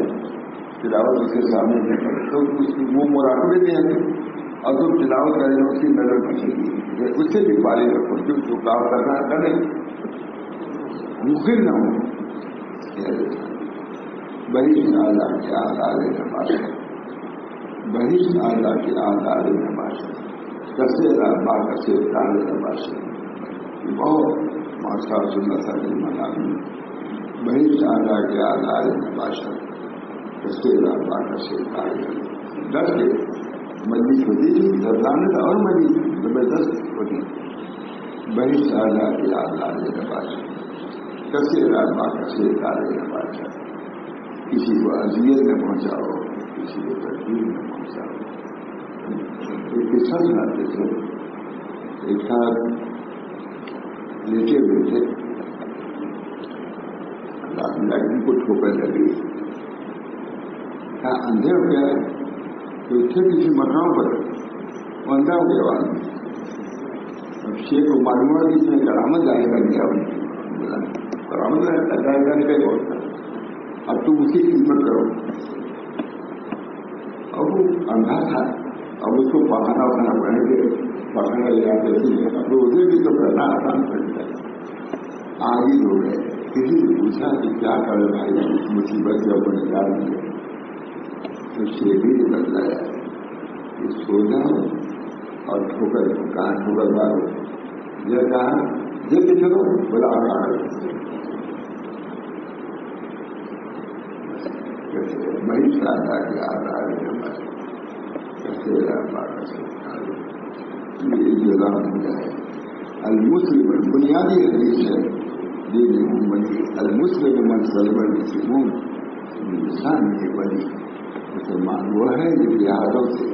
تلاوت اس کے سامنے نہیں پڑے تو اس کی وہ مراقبے دیں گے اور تم تلاوت کریں اس کی نظر بچے گی، اس سے بھی پالے رکھو جو کام کرنا کرے مخر نہ ہو۔ بہش اعلیٰ کے آدھار نماز، بہش اعلیٰ کے آدھار نماز، کسے رابع کسے کارے نماز، بہت ماسا سنت ملازم بہش اعلیٰ کے آدھار نماز، کسے رابع کسے کارے ڈر کے مجلس ہوتی تھی درانت اور مجلس زبردست ہوتی، بہش اعلیٰ کے آدھار نماز، کسے رابع کسے کارے نماز، کسی کو اذیت نہ پہنچاؤ، کسی کو تکلیف نہ پہنچاؤ۔ ایک قصہ سناتے تھے، ایک صاحب لیٹے ہوئے تھے، لائٹنگ کو ٹھوکر لگی، کہا اندھے ہو گیا ہے تو تھے کسی مکان پر، وہ اندھا ہو گیا وہاں، اب شیخ کو معلوم ہوا کہ اس نے کرامت ظاہر کر دیا، بولا کرامت ظاہر کرنے کا ہی بہت تھا، اب تم اس کی خدمت کرو۔ اب وہ اندھا تھا، اب اس کو پخانا وخانا پڑے گے، پخانا لے جاتے تھے، اب اسے بھی تو کرنا آسان پڑ جائے، آگے ہو گئے، کسی نے پوچھا کہ کیا کرے بھائی اس مصیبت سے اپنے نکال دیا، تو شیخی نے بتلایا کہ سو جاؤ اور ٹھوکر کہاں ٹھوکر مارو، یہ کہا یہ کہ چلو بلا بہت سادہ کے آدھار نماز، کسے رابع کسے کارے، یہ جزا ہو جائے۔ المسلم بنیادی حدیث ہے دین محمدی، المسلم من سلم المسلمون انسان یہ بنی مسلمان وہ ہے جو لہٰذا سے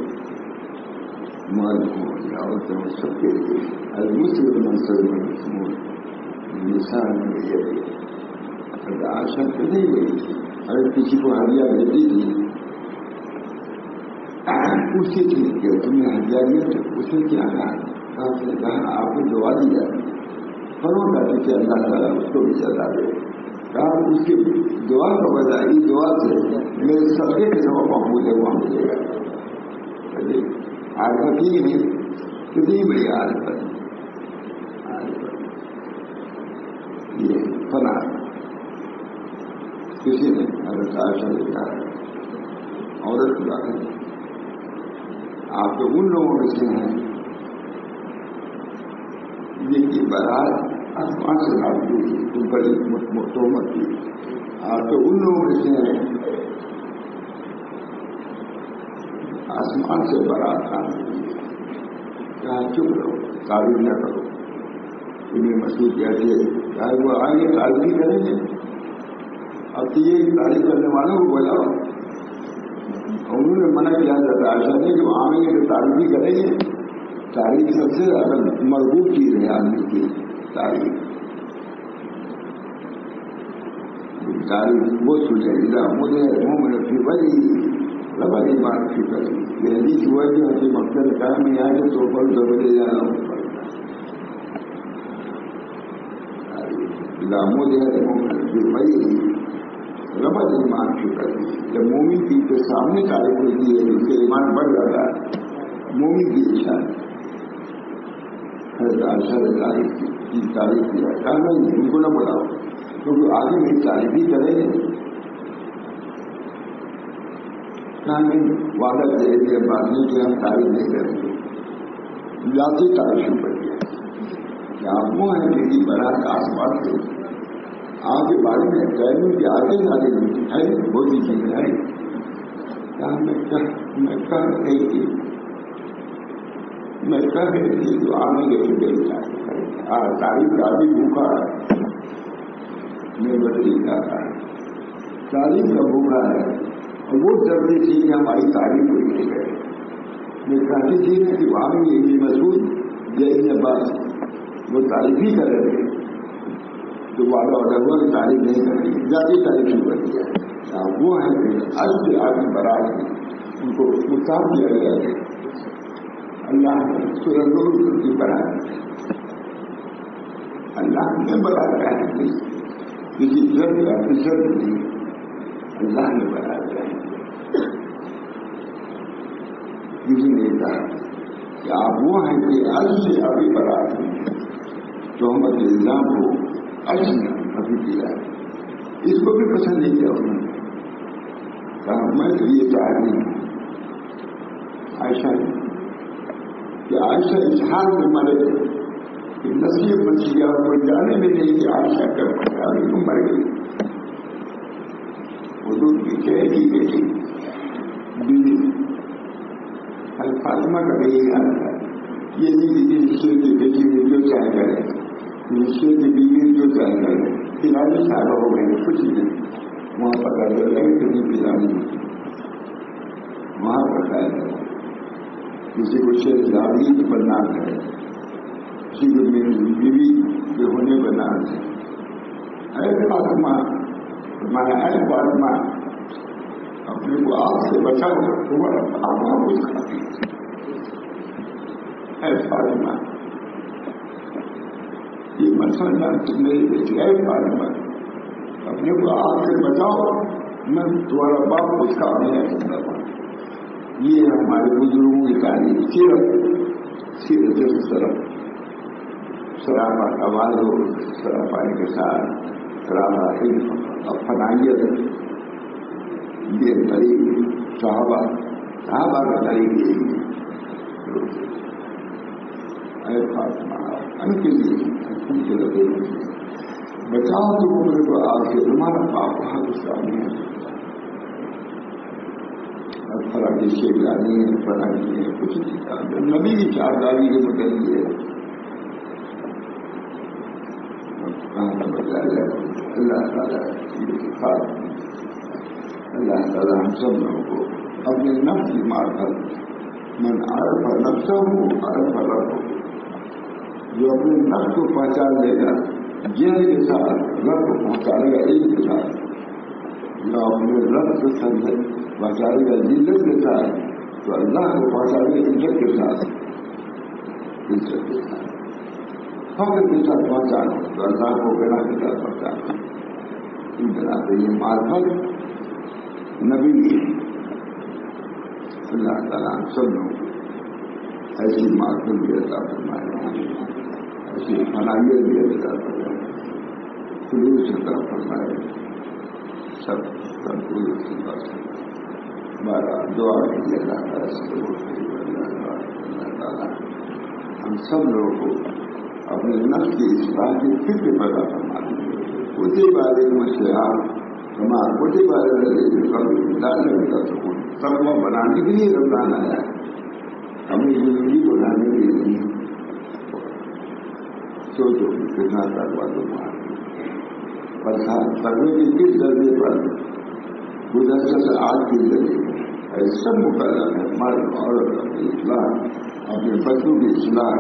مرد ہوں یا عورتیں ہوں سب کے لیے، المسلم من سلم المسلمون انسان یہ آشا نہیں ہوئی، اگر کسی کو ہدیہ بھیجی تھی اسے ٹھیک کیا تم نے ہدیہ دیا تو اسے کیا کہا آپ کو دعا دی جائے فرما کرتے کہ اللہ تعالیٰ اس کو بھی سزا دے، کہا اس کی دعا کا بجائے اس دعا سے میرے صدقے کے سبب محمود ہے وہاں ملے گا، عارفت ہی نہیں کتنی بڑی عارفت یہ فنا کسی نے حضرت عائشہ نے کہا عورت خدا ہے آپ تو ان لوگوں میں سے ہیں جن کی بارات آسمان سے نازل ہوئی تم پر تہمت کی، آپ تو ان لوگوں میں سے ہیں آسمان سے بارات نازل ہوئی، کہا چپ رہو تعریف نہ کرو، انہیں مسجد کہتے ہیں چاہے وہ آگے تعریف کریں گے، اب تو یہ تعریف کرنے والوں کو بلاؤ، انہوں نے منع کیا جاتا ہے عائشہ نے کہ آئیں گے تو تعریف ہی کریں گے. تعریف سب سے زیادہ مرغوب چیز ہے آدمی کی تعریف. تعریف وہ سجائے مجھے مومن فی بری لبری بات فی بری. یہ حدیث ہوا کہ ہم مقصد کہا میں آئے گے تو پر دبلے جانا ہوں مجھے مومن فی بری ربط ایمان کی کرتی. جب مومن کی کے سامنے تعریف ہوتی ہے اس سے ایمان بڑھ جاتا ہے. مومن کی نشان کی تعریف کیا کہنا ان کو نہ بڑھاؤ کیونکہ آگے میری تعریف ہی کریں گے. وعدہ دے دیا بات نہیں کہ ہم تعریف نہیں کریں گے. ذاتی تعریف شروع کر دیا کہ آپ وہ ہیں میری بنا کا آسمان سے آپ کے بارے میں کہنے کے آگے آگے ہے بہت سی چیزیں ہیں. میں کہہ رہی تھی جو آنے کے لیے تعریف کا بھی بھوکا ہے. میں بدلی کا تعریف کا بھوکا ہے اور وہ ضروری تھی کہ ہماری تعریف کو لے گئے. میں کہتی تھی نا کہ وہاں بھی ابن مسعود یا ابن عباس وہ تعریف ہی کر رہے تھے تو وعدہ ہوا کہ تعریف نہیں کر رہی ذاتی تعریف شروع کر دیا. وہ ہیں آج سے آگے برائے ان کو مستعد کیا گیا ہے. اللہ نے سورہ نور کی بنایا. اللہ نے بنایا ہے کسی ضرور یا ضرور نہیں. اللہ نے بنایا ہے. کسی نے کہا کہ آپ وہ ہیں کہ آج سے ابھی برات ہیں تو ہم اپنے الزام کو آج ابھی کیا ہے. اس کو بھی پسند نہیں کیا انہوں نے کہا میں تو یہ چاہتی ہوں عائشہ کہ عائشہ اس حال میں مرے کہ نصیب بچ گیا اور کوئی جانے میں نہیں کہ عائشہ کر پڑا تو مر گئی. حضور کی کہے گی بیٹی بیوی فاطمہ کا بھی یہی حال ہے. یہ نہیں کہ رشتے کی بیٹی میں جو چاہے کرے رشتے کی بیوی جو چاہے کرے. پلانی صاحبہ ہو گئے کچھ نہیں وہاں پتا چل رہا ہے کتنی پلانی وہاں پتا ہے. کسی کو شہزادی بننا ہے کسی کو بیوی کے ہونے بننا ہے. اے فاطمہ ہمارا اے فاطمہ اپنے کو آگ سے بچاؤ تمہارا آگا کچھ کھاتی. اے فاطمہ یہ مسئلہ میری بیٹی اے فاطمہ اپنے کو آگ سے بچاؤ میں تمہارا باپ کچھ کام نہیں کرتا ہوں. یہ ہمارے بزرگوں کی تعلیم سیرت طرف سراپا آواز ہو سراپائی کے ساتھ سراپا اور فنائیت یہ طریق صحابہ کا طریق یہی اے فاطمہ ان کے لیے بچاؤ تو میرے کو آپ سے تمہارا باپ وہاں کچھ کام نہیں ہے. فلاں کی شیخانی ہے فلاں کی ہے کچھ نہیں. نبی کی چارداری کے متعلق ہے اللہ تعالیٰ اللہ تعالیٰ ہم سب لوگوں کو اپنے نفس کی معرفت من عرف نفسہ ہو عرف رب ہو. جو اپنے نفس کو پہچان لے گا جہل کے ساتھ رب کو پہنچائے گا علم کے ساتھ. جو اپنے رب کو سمجھے پہنچائے گا ذلت کے ساتھ تو اللہ کو پہنچائے گا عزت کے ساتھ. عزت کے ساتھ فخر کے ساتھ پہنچانا تو اللہ کو گنا کے ساتھ پہنچانا. ان طرح سے یہ معرفت نبی کی اللہ تعالیٰ سب لوگ ایسی معرفت بھی عطا فرمائے ایسی فنائیت بھی عطا فرمائے خلوص عطا فرمائے. سب ہمارا دعا کے لیے اللہ تعالیٰ اللہ تعالیٰ ہم سب لوگوں کو اپنے نفس کی اصلاح کی فکر پیدا کرنا اسی بارے میں شہاب ہمارا اسی بارے میں ڈالنے کا سکون سب وہ بنانے کے لیے رمضان آیا ہے. ہمیں زندگی بنانے کے لیے نہیں. سوچو کتنا تقوا برسات کرنے کے کس درجے پر گزشتہ سے آج کی زندگی سب مقرر ہے. مرد عورت اپنی اصلاح، اپنے بچوں کی اصلاح.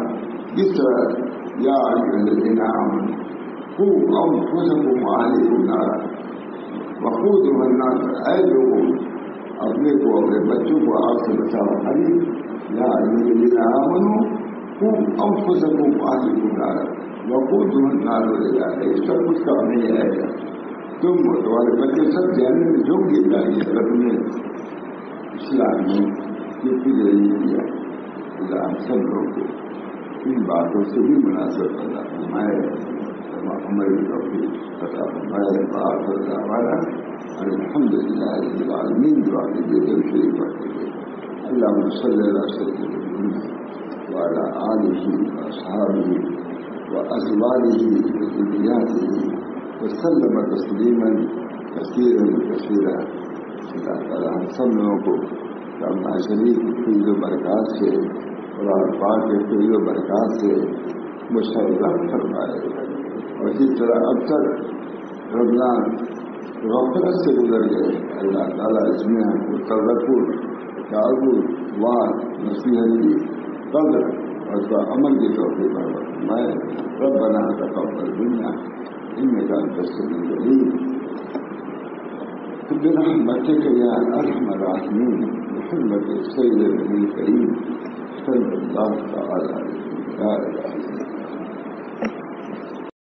اس طرح یا الذین آمنوا قوا انفسکم وأہلیکم نارا وقودها الناس، اے لوگوں اپنے کو اپنے بچوں کو آگ سے بچاؤ. یا الذین آمنوا قوا انفسکم وأہلیکم نارا وقودها الناس والحجارہ. اس کا کچھ کام نہیں آئے گا. تم تمہارے بچے سب جہنم میں جھونک دیے جائیں گے اگر تم نے اسلام میں کسی ذریعے کیا. اللہ سب لوگوں کو ان باتوں سے بھی مناسب پیدا فرمائے. ہماری توفیق عطا فرمائے. بآخر دعوانا الحمدللہ رب العالمین. دعا کیجیے جب شریف پڑھتے ہوئے اللہم صلی علی سیدنا محمد وعلی آلہ وأصحابہ وأزواجہ وذریاتہ وسلم تسلیما کثیرا کثیرا. اللہ تعالیٰ ہم سب لوگوں کو رمضان شریف کی فیض و برکات سے قرآن پاک کے فیض و برکات سے مشرف فرمائے. اور اسی طرح اب تک رمضان غفلت سے گزر گئے. اللہ تعالیٰ اس میں ہم کو تذکر، تعبد، وعظ، نصیحت کی قدر اور اس کا عمل کی توفیق فرمائے. ربنا تقبل منا انك انت السميع العليم برحمتك يا ارحم الراحمين بحرمة السيد النبي الكريم صلى الله تعالى عليه وسلم.